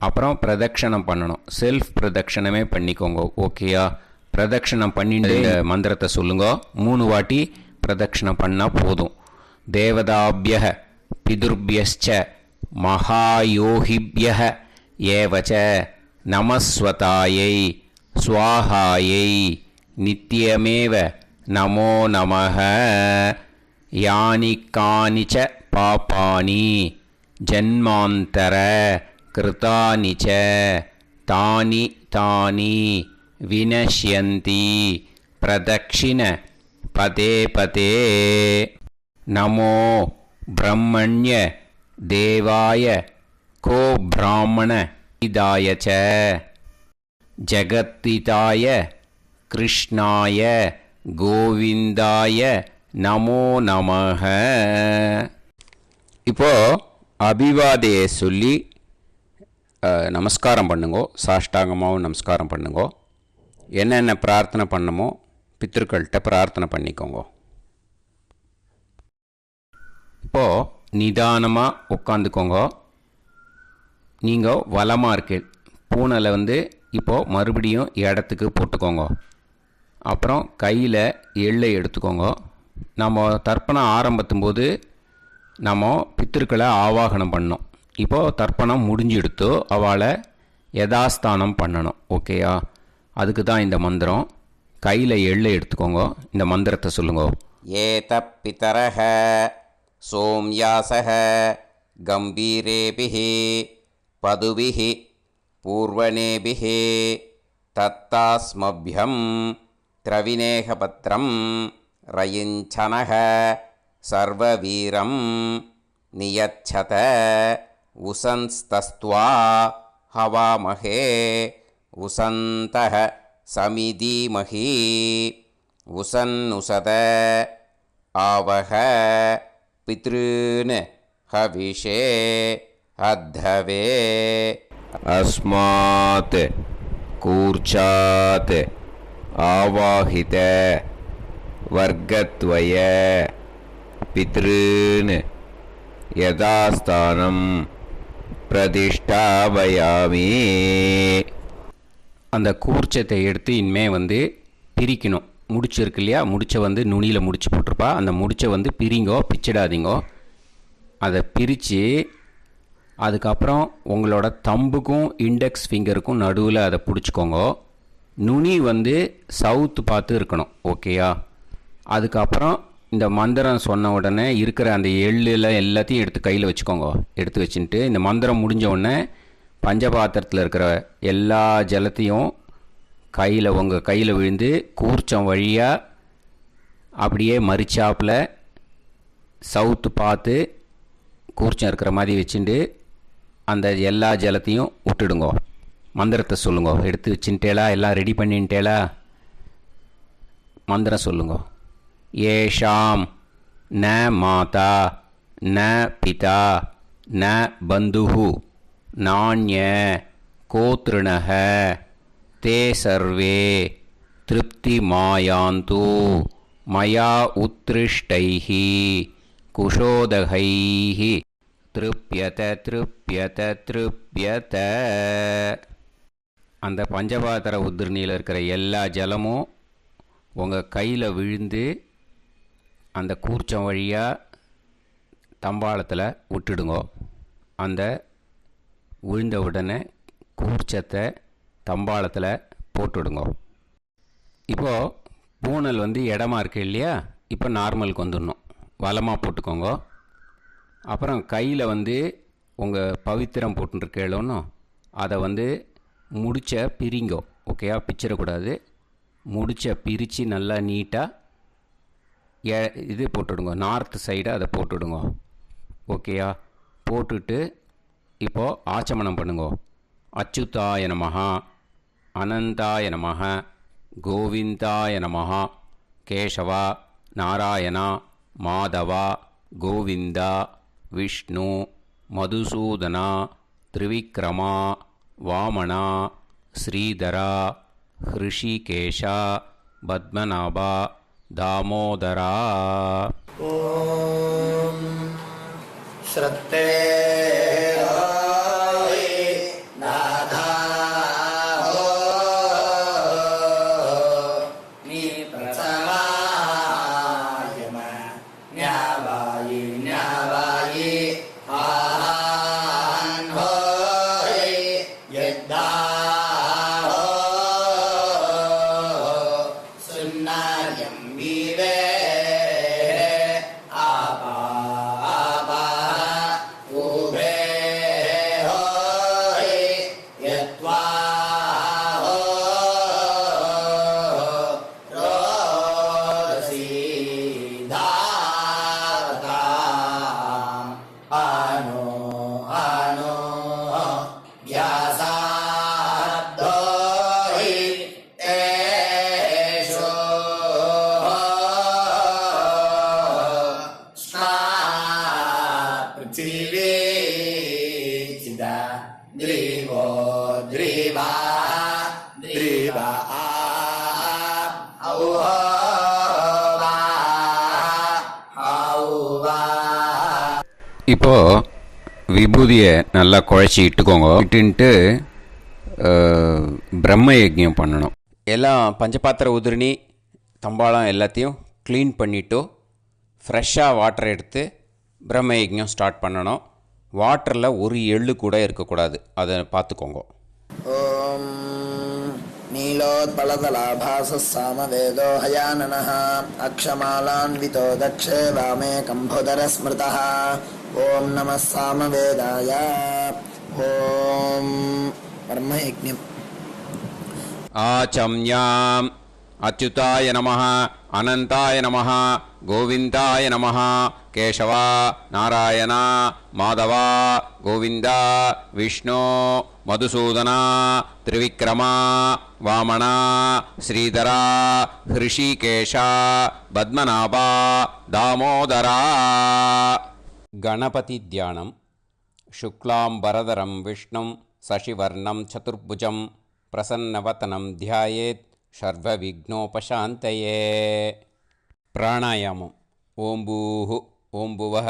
அப்புறம் பிரதட்சணம் பண்ணணும். செல்ஃப் பிரதட்சணமே பண்ணிக்கோங்க. ஓகேயா? பிரதட்சணம் பண்ணிட்டு மந்திரத்தை சொல்லுங்க. 3 வாட்டி பிரதட்சணம் பண்ணால் போதும். தேவதாபிய பிதுர்பியச்ச மகாயோகிபிய ஏவச்ச நமஸ்வதாயை ஸ்வாஹாயை நித்யமேவ நமோ நமஹ. யானி கானிச்ச பாபானி ஜன்மாந்தர கிருதானி ச தானி தானி வினஷ்யந்தி பிரதக்ஷிண பதே பதே. நமோ பிரம்மண்ய தேவாய கோ பிராமண இதாய ச ஜகத்திதாய கிருஷ்ணாய கோவிந்தாய நமோ நமஹ. இப்போது அபிவாதையை சொல்லி நமஸ்காரம் பண்ணுங்கோ. சாஷ்டாங்கமாகவும் நமஸ்காரம் பண்ணுங்கோ. என்னென்ன பிரார்த்தனை பண்ணமோ பித்திருக்கள்கிட்ட பிரார்த்தனை பண்ணிக்கோங்க. இப்போது நிதானமாக உட்காந்துக்கோங்க. நீங்கள் வலமாக இருக்கு பூனலை இப்போது மறுபடியும் இடத்துக்கு போட்டுக்கோங்க. அப்புறம் கையில் எள்ளை எடுத்துக்கோங்க. நம்ம தர்ப்பணம் ஆரம்பித்தும் போது நம்ம பித்திருக்களை ஆவாகனம் பண்ணோம். இப்போது தர்ப்பணம் முடிஞ்செடுத்து அவளை யதாஸ்தானம் பண்ணணும். ஓகேயா? அதுக்கு தான் இந்த மந்திரம். கையில் எள்ளை எடுத்துக்கோங்க. இந்த மந்திரத்தை சொல்லுங்க. ஏத பிதரஹ சோம்யாசஹ கம்பீரேபிஹி பதுபிஹி பூர்வணேபிஹி தத்தாஸ்மப்யம் திரவிநேகபத்ரம் ரயிஞ்சனஹ சர்வவீரம் நியச்சத உசன்ஸ்தஸ்த்வா ஹவாமஹே உசந்தஹ சமிதீமஹி உசன்னுசத ஆவஹ பித்ருன் ஹவிஷே அத்தவே. அஸ்மாத் கூர்ச்சாத் ஆவாஹித வர்க்கத்வய பித்ருன் யதாஸ்தானம் பிரதிஷ்டாபயாமி. அந்த கூர்ச்சத்தை எடுத்து இனிமே பிரிக்கணும். முடிச்சு இருக்கு இல்லையா? முடிச்சை நுனியில் முடிச்சு போட்டிருப்பா. அந்த முடிச்சை பிரிங்கோ, பிச்சிடாதீங்கோ. அதை பிரித்து அதுக்கப்புறம் உங்களோட தம்புக்கும் இண்டெக்ஸ் ஃபிங்கருக்கும் நடுவில் அதை பிடிச்சிக்கோங்க. நுனி சவுத்து பார்த்து இருக்கணும். ஓகேயா? அதுக்கப்புறம் இந்த மந்திரம் சொன்ன உடனே இருக்கிற அந்த எள்ளில் எல்லாத்தையும் எடுத்து கையில் வச்சுக்கோங்க. எடுத்து வச்சுட்டு இந்த மந்திரம் முடிஞ்ச உடனே பஞ்சபாத்திரத்தில் இருக்கிற எல்லா ஜலத்தையும் உங்கள் கையில் விழுந்து கூர்ச்சம் வழியாக அப்படியே மறிச்சாப்பில் சவுத்து பார்த்து கூர்ச்சம் இருக்கிற மாதிரி வச்சுட்டு அந்த எல்லா ஜலத்தையும் விட்டுடுங்க. மந்திரத்தை சொல்லுங்க. எடுத்து வச்சுட்டேலா? எல்லாம் ரெடி பண்ணிட்டேலா? மந்திரம் சொல்லுங்க. ஏஷாம் ந மாதா ந பிதா ந பந்துஹு நாண்ய கோத்ருணஹ தே சர்வே திருப்தி மாயாந்து மயா உத்ருஷ்டைஹி குஷோதகைஹி திருப்யத திருப்யத திருப்யத. அந்த பஞ்சபாத்திர உதிர்ணியில் இருக்கிற எல்லா ஜலமும் உங்கள் கையில் விழுந்து அந்த கூர்ச்சம் வழியாக தம்பாளத்தில் விட்டுடுங்கோ. அந்த விழுந்த உடனே கூர்ச்சத்தை தம்பாளத்தில் போட்டுவிடுங்க. இப்போது பூனல் இடமா இருக்கு இல்லையா, இப்போ நார்மலுக்கு வந்துடணும். வலமாக போட்டுக்கோங்க. அப்புறம் கையில் உங்கள் பவித்திரம் போட்டுருக்கேளோன்னு அதை முடிச்ச பிரிங்கோ. ஓகேயா, பிச்சிடக்கூடாது. முடிச்ச பிரித்து நல்லா நீட்டாக இது போட்டுவிடுங்க. நார்த் சைடை அதை போட்டுவிடுங்க. ஓகேயா, போட்டுட்டு இப்போது ஆச்சமனம் பண்ணுங்க. அச்சுதாய நமஹ, அனந்தாய நமஹ, கோவிந்தாய நமஹ, கேசவா, நாராயணா, மாதவா, கோவிந்தா, விஷ்ணு, மதுசூதனா, திரிவிக்ரமா, வாமனா, ஸ்ரீதரா, ஹிருஷிகேஷா, பத்மநாபா, தாமோதரா. ஓம் ஸ்ரத்தே இப்போது விபூதியை நல்லா குழச்சி இட்டுக்கோங்க. இட்டுன்ட்டு பிரம்ம யஜ்ஞம் பண்ணணும். எல்லாம் பஞ்சபாத்திர உதிரணி தம்பாளம் எல்லாத்தையும் க்ளீன் பண்ணிவிட்டு ஃப்ரெஷ்ஷாக வாட்டர் எடுத்து பிரம்ம யஜ்ஞம் ஸ்டார்ட் பண்ணணும். வாட்டரில் ஒரு எள்ளு கூட இருக்கக்கூடாது, அதை பார்த்துக்கோங்க. ஓம் நீலோத்பலதலாபாசः சாமவேதோ ஹயானனः அக்ஷமாலான்விதோ தக்ஷே வாமே கம்போதரஸ்மிருதः. ஓம் நமः சாமவேதாய. ஓம் பிரம்மயஜ்ஞம். ஆச்சம்யாம் அச்சுதாய நமஹ, அனந்தாய நமஹ, கோவிந்தாய நமஹ, கேசவா, நாராயணா, மாதவா, கோவிந்தா, விஷ்ணு, மதுசூதனா, திரிவிக்ரமா, வாமனா, ஸ்ரீதரா, ஹிருஷிகேஷா, பத்மநாபா, தாமோதரா. கணபதி தியானம். சுக்லாம்பரதரம் விஷ்ணும் சசிவர்ணம் சதுர்புஜம் பிரசன்னவதனம் தியாயேத் சர்வவிக்னோபசாந்தயே. பிராணாயாமம். ஓம் பூஹு, ஓம் புவஹ,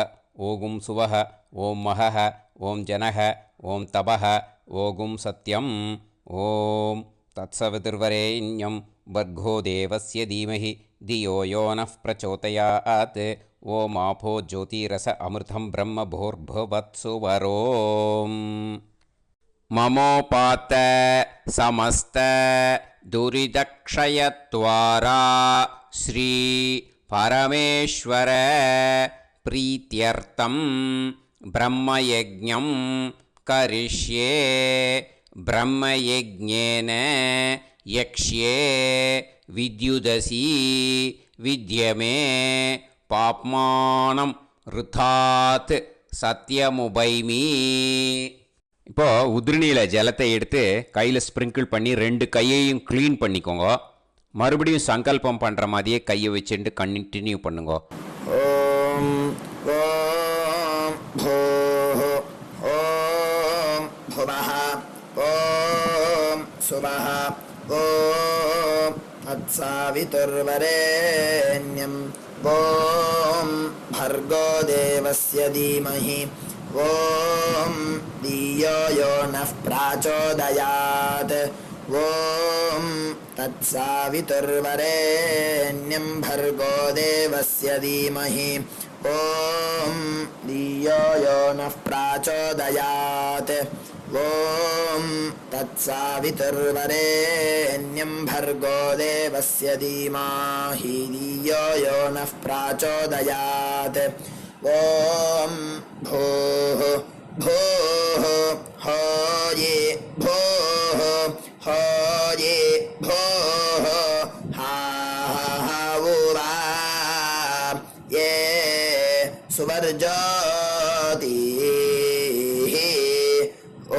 ஓகும் சுவஹ, ஓம் மஹஹ, ஓம் ஜனஹ, ஓம் தபஹ, ஓகும் சத்யம். ஓம் தத்சவிதுர்வரேண்யம் வர்கோ தேவஸ்ய தீமஹி தியோ யோ நः பிரச்சோதயாத். ஓம் ஆபோ ஜோதிரச அமிர்தம் பிரம்ம பூர்புவத்சு வரோம். மமோபாத்த சமஸ்த துரிதக்ஷயத்வாரா ஸ்ரீ பரமேஸ்வர பிரீத்யர்த்தம் பிரம்மயஜ்ஞம் கரிஷ்யே. பிரம்மயஜ்ஞேன யக்ஷ்யே வித்யுதசி வித்யமே பாப்மானம் ருதாத் சத்யமுபைமி. இப்போது உதிரணியில் ஜலத்தை எடுத்து கையில் ஸ்ப்ரிங்கிள் பண்ணி 2 கையையும் க்ளீன் பண்ணிக்கோங்க. மறுபடியும் சங்கல்பம் பண்ணுற மாதிரியே கையை வச்சுட்டு கண்டினியூ பண்ணுங்க. ஓம் ஓம் பூஹு, ஓம் புவஹ, ஓம் சுவஹ, ஓம் தத்சாவிதுர்வரேண்யம் ஓம் भर्गो देवस्य धीमहि ॐ धियो यो नः प्राचोदयात् ॐ तत्सावितुर्वरेण्यं भर्गो देवस्य धीमहि ॐ धियो यो नः प्राचोदयात् ॐ तत्सवितुर्वरेण्यं भर्गो देवस्य धीमहि धियो यो नः प्राचोदयात् ॐ भूः भूः होये भूः होये भूः हा उवा ये सुवर्जोति ॐ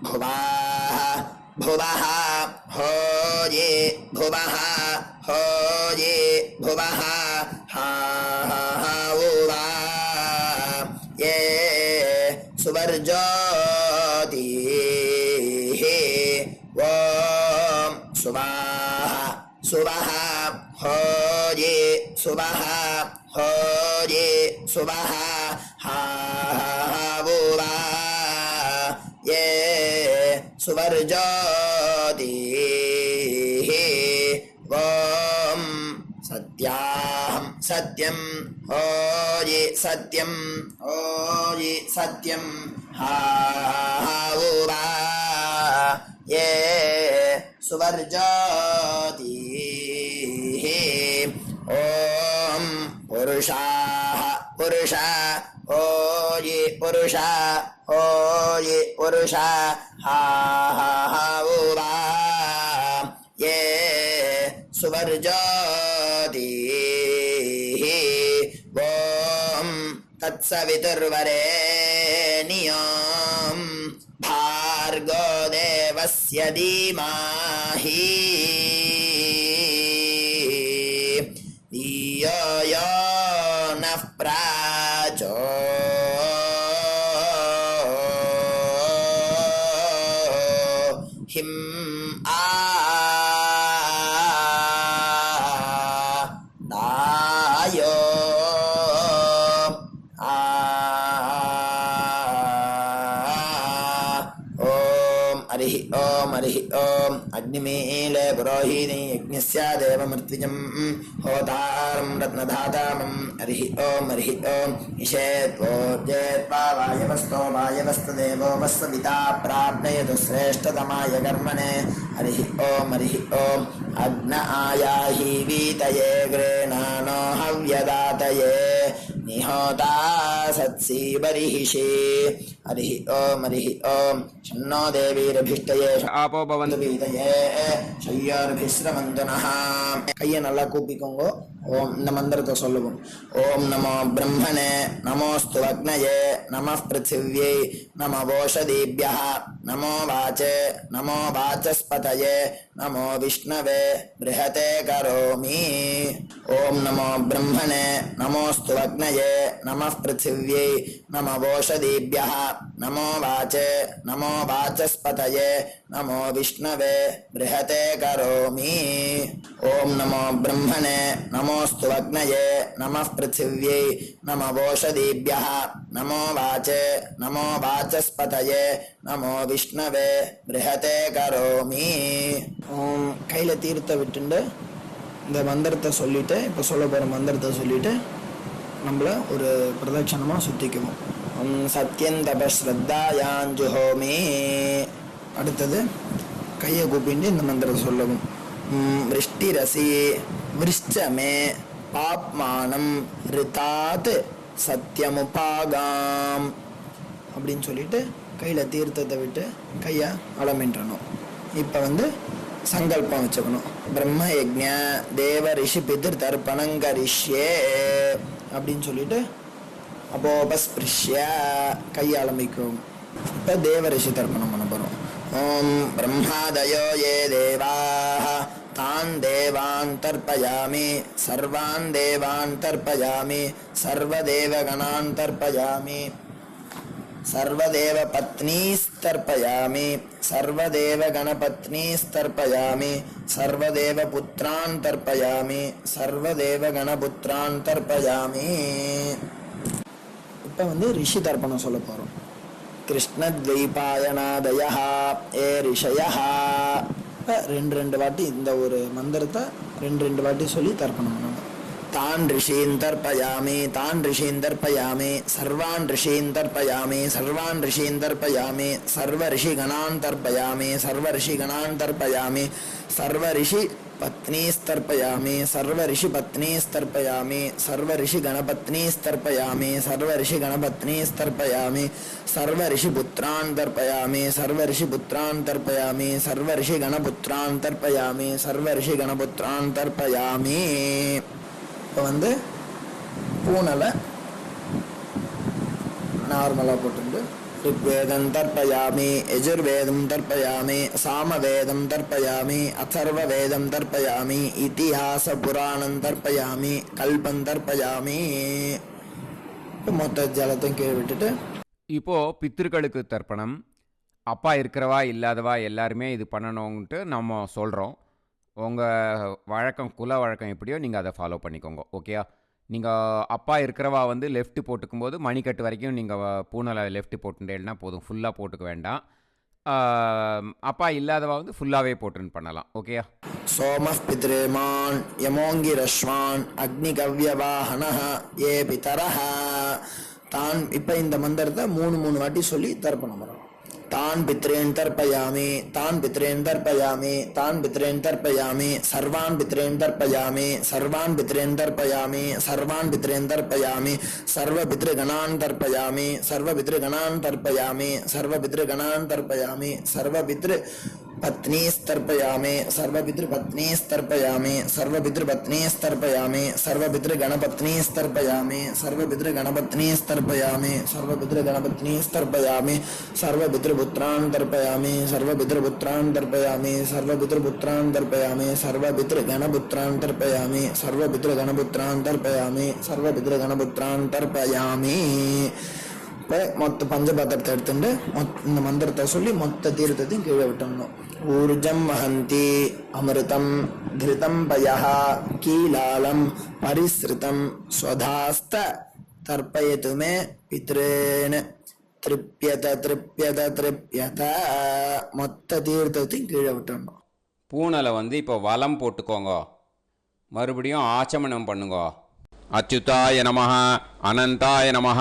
भुवः भुवः होये भुवः होये भुवः हा उवा ये सुवर्जोति ॐ सुवाः सुवः होये सुवः होये सुवः हा उवा ये सुवर्जोति ॐ सत्याहं सत्यं होये सत्यं होये सत्यं हा उवा ये सुवर्जोति ॐ पुरुषाः पुरुषा होये पुरुषा होये पुरुषा हा उवा ये सुवर्जोति ॐ तत्सवितुर्वरेण्यं भार्गो देवस्य धीमहि धियो यो नः दायो हरिः ओम अग्निमीले पुरोहिणी यज्ञस्य देवमृत्विजं होतारं रत्नधातामं हरिः ओम इषेत्वोर्जेत्वा वायवस्तो वायवस्तदेवो वस्सविता प्राप्नयतु श्रेष्ठतमाय कर्मणे हरिः ओम अग्न आयाहि वीतये गृह्णानो हव्यदातये निहोता सत्सी बर्हिषि हरिः ओम शन्नो देवीरभिष्टये आपो भवन्तु வீதையே ஷய்யார்பிஸ்ரவந்து நஹ கையை நல்லா கூப்பிக்கோங்க. ஓம் இந்த மந்திரத்தை சொல்லுவோம். ஓம் நமோ பிரம்மணே நமோஸ்து அக்னயே நமः பிருத்திவ்யை நமோ ஓஷதீப்யः நமோ வாச்சே நமோ வாச்சஸ்பதயே நமோ விஷ்ணவே ப்ருஹதே கரோமி. ஓம் நமோ பிரம்மணே நமோஸ்து அக்னயே நமः பிருத்திவ்யை நமோ ஓஷதீப்யः நமோ வாச்சே நமோ வாச்சஸ்பதயே நமோ விஷ்ணவே ப்ருஹதே கரோமி. ஓம் நமோ பிரம்மணே நமோஸ்து அக்னயே நமः பிருத்திவ்யை நமோ ஓஷதீப்யः நமோ வாச்சே நமோ வாச்சஸ்பதயே நமோ விஷ்ணவே ப்ருஹதே கரோமி. ஓம் கையில தீர்த்த விட்டுண்டு இந்த மந்திரத்தை சொல்லிட்டு இப்போ சொல்ல போகிற மந்திரத்தை சொல்லிட்டு நம்மள ஒரு பிரதட்சணமாக சுற்றிக்குவோம். சத்யந்தபஸ்ரத்தாயாஞ்சுஹோமி. அடுத்தது கையை கூப்பிட்டு இந்த மந்திரத்தை சொல்லவும். விருஷ்டிரசி விருஷ்டமே பாப்மானம் ரிதாத் சத்யமுபாகாம் அப்படின்னு சொல்லிட்டு கையில் தீர்த்தத்தை விட்டு கையை அலமின்றணும். இப்போ சங்கல்பம் வச்சுக்கணும். பிரம்ம யஜ்ஞ தேவ ரிஷி பிதிர் தர்ப்பணங்கரிஷ்யே அப்படின்னு சொல்லிட்டு அப்போபஸ்பிருஷ்ய கையை அலம்பிக்கும். இப்போ தேவ ரிஷி தர்ப்பணம் பண்ண போகிறோம். ஓம் பிரம்மாதயோ யே தேவாः तान् देवान् तर्पयामि सर्वान् देवान् तर्पयामि सर्वदेवगणान् तर्पयामि सर्वदेवपत्नीस्तर्पयामि सर्वदेवगणपत्नीस्तर्पयामि सर्वदेवपुत्रान् तर्पयामि सर्वदेवगणपुत्रान् तर्पयामि. இப்போ ரிஷி தர்ப்பணம் சொல்ல போகிறோம். கிருஷ்ணத்வைபாயனாதயः ஏ ரிஷயः. ரெண்டு வாட்டி இந்த ஒரு மந்திரத்தை ரெண்டு வாட்டி சொல்லி தர்ப்பணம் பண்ணணும். तान् ऋषीन् तर्पयामि तान् ऋषीन् तर्पयामि सर्वान् ऋषीन् तर्पयामि सर्वान् ऋषीन् तर्पयामि सर्वऋषिगणान् तर्पयामि सर्वऋषिगणान् तर्पयामि सर्वऋषिपत्नीस्तर्पयामि सर्वऋषिपत्नीस्तर्पयामि सर्वऋषिगणपत्नीस्तर्पयामि सर्वऋषिगणपत्नीस्तर्पयामि सर्वऋषिपुत्रान् तर्पयामि सर्वऋषिपुत्रान् तर्पयामि सर्वऋषिगणपुत्रान् तर्पयामि सर्वऋषिगणपुत्रान् तर्पयामि. இப்போ வந்து பூனலை நார்மலாக போட்டு ऋग्वेदं तर्पयामि यजुर्वेदं तर्पयामि सामवेदं तर्पयामि अथर्ववेदं तर्पयामि इतिहासपुराणं तर्पयामि कल्पं तर्पयामि. மொத்த ஜலத்தையும் கீழே விட்டுட்டு இப்போது பித்திருக்களுக்கு தர்ப்பணம். அப்பா இருக்கிறவா இல்லாதவா எல்லாருமே இது பண்ணணுன்ட்டு நம்ம சொல்கிறோம். உங்கள் வழக்கம் குல வழக்கம் எப்படியோ நீங்கள் அதை ஃபாலோ பண்ணிக்கோங்க. ஓகேயா? நீங்கள் அப்பா இருக்கிறவா வந்து லெஃப்ட்டு போட்டுக்கும்போது மணிக்கட்டு வரைக்கும் நீங்கள் பூனலை லெஃப்ட்டு போட்டுட்டேன்னா போதும், ஃபுல்லாக போட்டுக்க வேண்டாம். அப்பா இல்லாதவா வந்து ஃபுல்லாகவே போட்டுன்னு பண்ணலாம். ஓகேயா? சோமः பித்ரேமான் யமோங்கிரஸ்வான் அக்னிகவ்யவாஹனः ஏ பிதரஹ தான். இப்போ இந்த மந்திரத்தை மூணு வாட்டி சொல்லி தர்ப்பணம் பண்ணணும். तान् पितॄन् तर्पयामि तान् पितॄन् तर्पयामि तान् पितॄन् तर्पयामि सर्वान् पितॄन् तर्पयामि सर्वान् पितॄन् तर्पयामि सर्वान् पितॄन् तर्पयामि सर्वपितृगणान् तर्पयामि सर्वपितृगणान् तर्पयामि सर्वपितृगणान् तर्पयामि सर्वपितृपत्नीस्तर्पयामि सर्वपितृपत्नीस्तर्पयामि सर्वपितृपत्नीस्तर्पयामि सर्वपितृगणपत्नीस्तर्पयामि सर्वपितृगणपत्नीस्तर्पयामि सर्वपितृगणपत्नीस्तर्पयामि सर्वपितृपुत्रान् तर्पयामि सर्वपितृपुत्रान् तर्पयामि सर्वपितृपुत्रान् तर्पयामि सर्वपितृगणपुत्रान् तर्पयामि सर्वपितृगणपुत्रान् तर्पयामि सर्वपितृगणपुत्रान् तर्पयामि. இப்போ மொத்த பஞ்சபாத்திரத்தை எடுத்துட்டு இந்த மந்திரத்தை சொல்லி மொத்த தீர்த்தத்தையும் கீழே விட்டணும். ஊர்ஜம் வஹந்தி அமிர்தம் கிருதம் பயஹ கீலாலம் பரிஸ்ருதம் ஸ்வதாஸ்த தர்ப்பயதுமே பித்ரேன் திருப்யத திருப்யத திருப்யத. மொத்த தீர்த்தத்தையும் கீழே விட்டணும். பூனலை வந்து இப்போ வலம் போட்டுக்கோங்க. மறுபடியும் ஆச்சமனம் பண்ணுங்க. அச்சுதாய நமஹ அனந்தாய நமஹ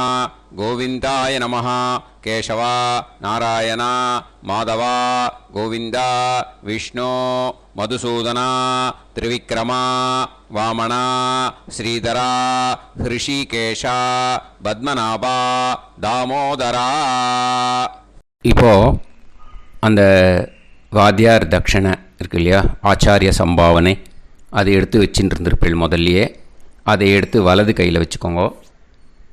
கோவிந்தாய நமஹ கேசவா நாராயணா மாதவா கோவிந்தா விஷ்ணு மதுசூதனா திரிவிக்ரமா வாமனா ஸ்ரீதரா ஹிருஷிகேஷா பத்மநாபா தாமோதரா. இப்போது அந்த வாத்தியார் தட்சணை இருக்கு இல்லையா, ஆச்சாரிய சம்பாவனை, அதை எடுத்து வச்சுட்டு இருந்திருப்பேள் முதல்லையே. அதை எடுத்து வலது கையில் வச்சுக்கோங்க.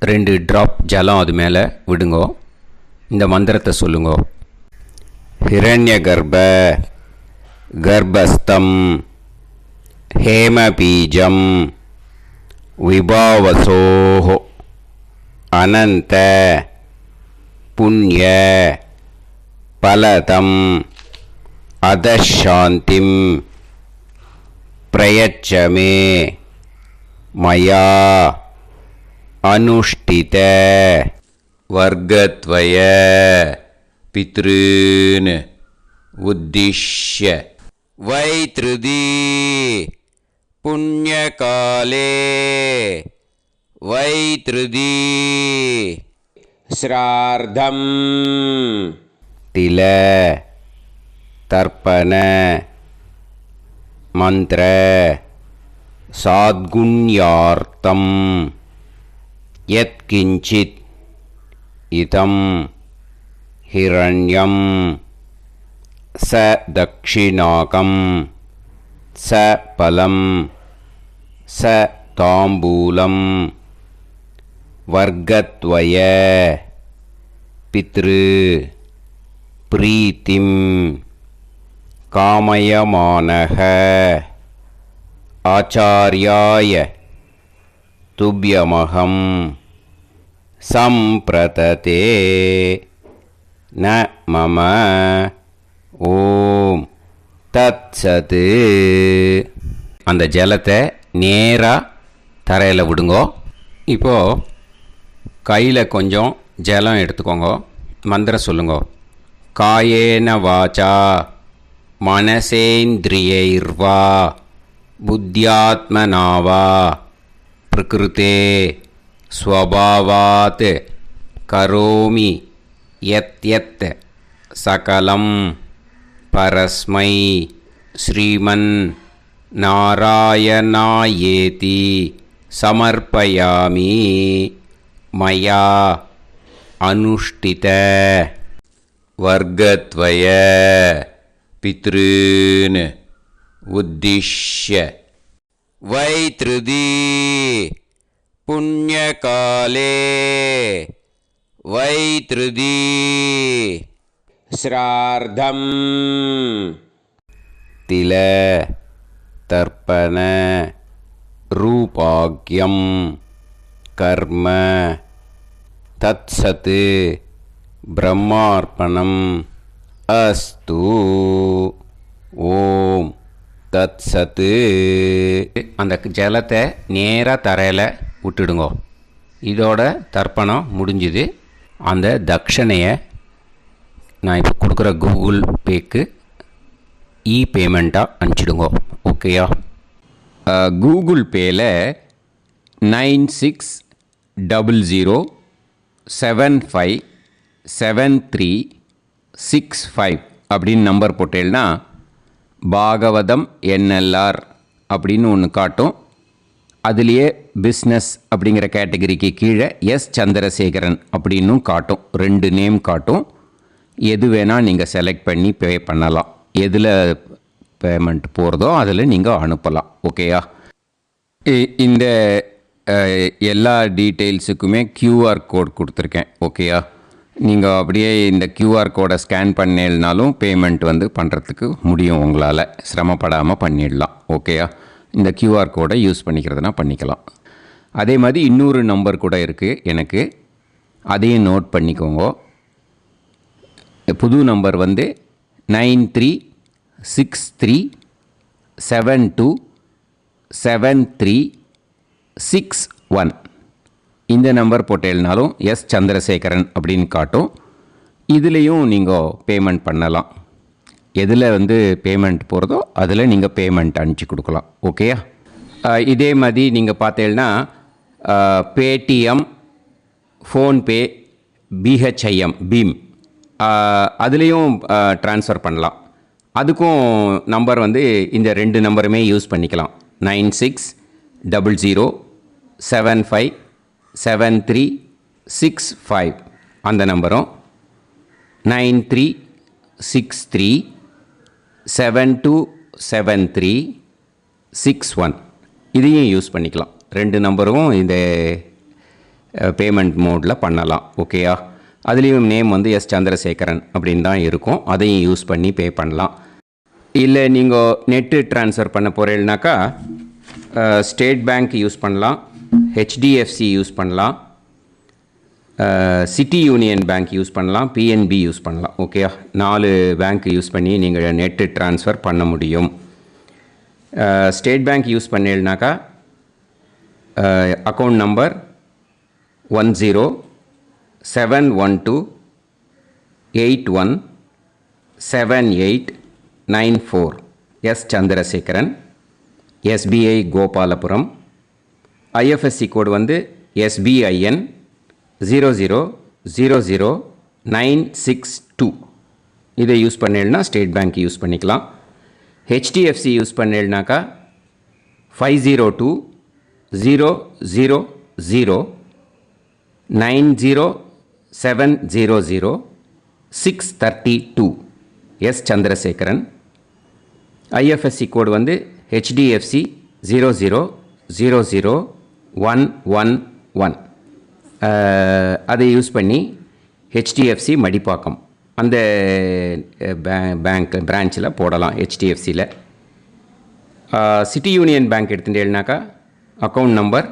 2 ட்ராப் ஜலம் அது மேலே விடுங்கோ. இந்த மந்திரத்தை சொல்லுங்கோ. ஹிரண்ய கர்ப்ப கர்ப்பஸ்தம் ஹேமபீஜம் விபாவசோஹோ அனந்த புண்ணிய பலதம் அதசாந்திம் பிரயச்சமே மயா அனுஷ்டித வர்க்கத்வய பித்ருன் உத்திஷ்ய வைத்ருதி புண்ணியகாலே வைத்ருதி ஸ்ரார்த்தம் தில தர்ப்பண மந்திர சாத்குண்யார்த்தம் யத்கிஞ்சித் இதம் ஹிரண்யம் ச தக்ஷிணாகம் ச பலம் ச தாம்பூலம் வர்க்கத்வய பித்ரு பிரீத்திம் காமயமானஹ ஆச்சார்யாய துப்யமகம் சம்பிரததே ந மம ஓம் தத்சத். அந்த ஜலத்தை நேராக தரையில் விடுங்கோ. இப்போது கையில் கொஞ்சம் ஜலம் எடுத்துக்கோங்க. மந்திரம் சொல்லுங்கோ. காயேன வாச்சா மனசேந்திரியைர்வா புத்தியாத்மனாவா प्रकृते स्वभावात् करोमि यत् सकलं परस्मै श्रीमन्नारायणायेति समर्पयामि मया अनुष्ठित वर्गत्वय पितॄन् उद्दिश्य वैतृदी पुण्यकाले वैतृदी श्रार्धं तिल तर्पण रूपाग्यं कर्म तत्सत् ब्रह्मार्पणम् अस्तु ஓம் தத் சத்து. அந்த ஜலத்தை நேராக தரையில் விட்டுடுங்கோ. இதோட தர்ப்பணம் முடிஞ்சுது. அந்த தட்சணையை நான் இப்போ கொடுக்குற கூகுள் பேக்கு பேமெண்ட்டாக அனுப்பிச்சிடுங்கோ. ஓகேயா? கூகுள் பேயில் 9600757365 அப்படின்னு நம்பர் போட்டேன்னா பாகவதம் NLR அப்படின்னு ஒன்று காட்டும். அதுலேயே பிஸ்னஸ் அப்படிங்கிற கேட்டகரிக்கு கீழே எஸ் சந்திரசேகரன் அப்படின்னும் காட்டும். 2 நேம் காட்டும். எது வேணால் நீங்கள் செலக்ட் பண்ணி பே பண்ணலாம். எதில் பேமெண்ட் போகிறதோ அதில் நீங்கள் அனுப்பலாம். ஓகேயா? இந்த எல்லா டீட்டெயில்ஸுக்குமே QR கோட் கொடுத்துருக்கேன். ஓகேயா? நீங்கள் அப்படியே இந்த QR கோடை ஸ்கேன் பண்ணேல்னாலும் பேமெண்ட் பண்ணுறதுக்கு முடியும். உங்களால் சிரமப்படாமல் பண்ணிடலாம். ஓகேயா? இந்த QR கோடை யூஸ் பண்ணிக்கிறதுனா பண்ணிக்கலாம். அதே மாதிரி இன்னொரு நம்பர் கூட இருக்குது எனக்கு. அதையும் நோட் பண்ணிக்கோங்க. புது நம்பர் 9363727361. இந்த நம்பர் போட்டேல்னாலும் எஸ் சந்திரசேகரன் அப்படின்னு காட்டும். இதுலேயும் நீங்கள் பேமெண்ட் பண்ணலாம். எதில் பேமெண்ட் போகிறதோ அதில் நீங்கள் பேமெண்ட் அனுப்பிச்சி கொடுக்கலாம். ஓகேயா? இதே மாதிரி நீங்கள் பார்த்தேன்னா பேடிஎம், ஃபோன்பே, BHIM பீம் அதுலேயும் ட்ரான்ஸ்ஃபர் பண்ணலாம். அதுக்கும் நம்பர் இந்த 2 நம்பருமே யூஸ் பண்ணிக்கலாம். 9600757365 அந்த நம்பரும் 9363727361 இதையும் யூஸ் பண்ணிக்கலாம். 2 நம்பரும் இந்த பேமெண்ட் மோடில் பண்ணலாம். ஓகேயா? அதுலேயும் நேம் எஸ் சந்திரசேகரன் அப்படின்னு தான் இருக்கும். அதையும் யூஸ் பண்ணி பே பண்ணலாம். இல்லை நீங்கள் நெட்டு ட்ரான்ஸ்ஃபர் பண்ண போகிறீங்கனாக்கா ஸ்டேட் பேங்க் யூஸ் பண்ணலாம், HDFC யூஸ் பண்ணலாம், சிட்டி யூனியன் பேங்க் யூஸ் பண்ணலாம், PNB யூஸ் பண்ணலாம். ஓகேயா? 4 பேங்க் யூஸ் பண்ணி நீங்கள் நெட்டு ட்ரான்ஸ்ஃபர் பண்ண முடியும். ஸ்டேட் பேங்க் யூஸ் பண்ணீங்கனாக்கா account number 10712817894 S Chandrasekaran, SBI Gopalapuram. IFSC code SBIN 0000962. இதை யூஸ் பண்ணேன்னா ஸ்டேட் பேங்க் யூஸ் பண்ணிக்கலாம். HDFC யூஸ் பண்ணேன்னாக்கா 5020009007000632 S Chandrasekaran. IFSC code HDFC 0000111. அதை யூஸ் பண்ணி HDFC மடிப்பாக்கம் அந்த பேங்க் பிரான்ச்சில் போடலாம். HDFCயில் சிட்டி யூனியன் பேங்க் எடுத்துட்டேன்னாக்கா account number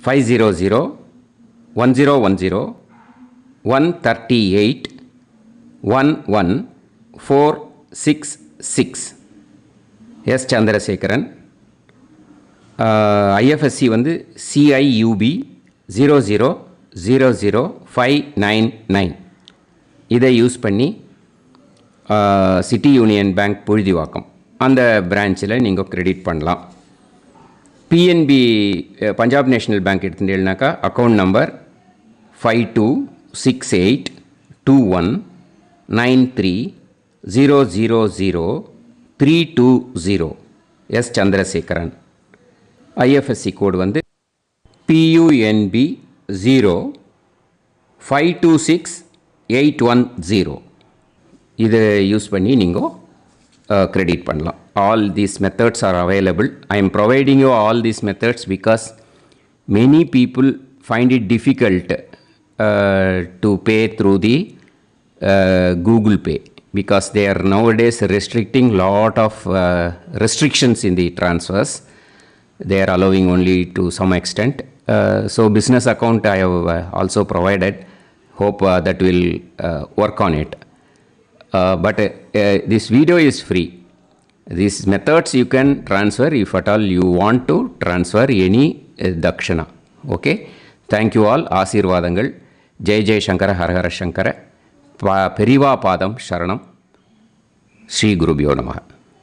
500101381146 S Chandrasekaran. IFSC CIUB 0000599. இதை யூஸ் பண்ணி சிட்டி யூனியன் பேங்க் புழுதிவாக்கம் அந்த பிரான்ச்சில் நீங்கள் கிரெடிட் பண்ணலாம். PNB பஞ்சாப் நேஷ்னல் பேங்க் எடுத்துட்டேன்னாக்கா account number 52682193000320 S Chandrasekaran. IFSC code வந்து PUNB 0526810. இதை யூஸ் பண்ணி நீங்கள் credit பண்ணலாம். All these methods are available. I am providing you all these methods because many people find it difficult to pay through the Google Pay because they are nowadays restricting lot of restrictions in the transfers. They are allowing only to some extent. So business account I have also provided. Hope that will work on it. But this video is free. These methods you can transfer if at all you want to transfer any dakshana. Okay. Thank you all. ஆசீர்வாதங்கள். ஜெய் ஜெய் சங்கர ஹரஹர சங்கர. பெரிவா பாதம் சரணம். ஸ்ரீ குருபியோ நமஹ.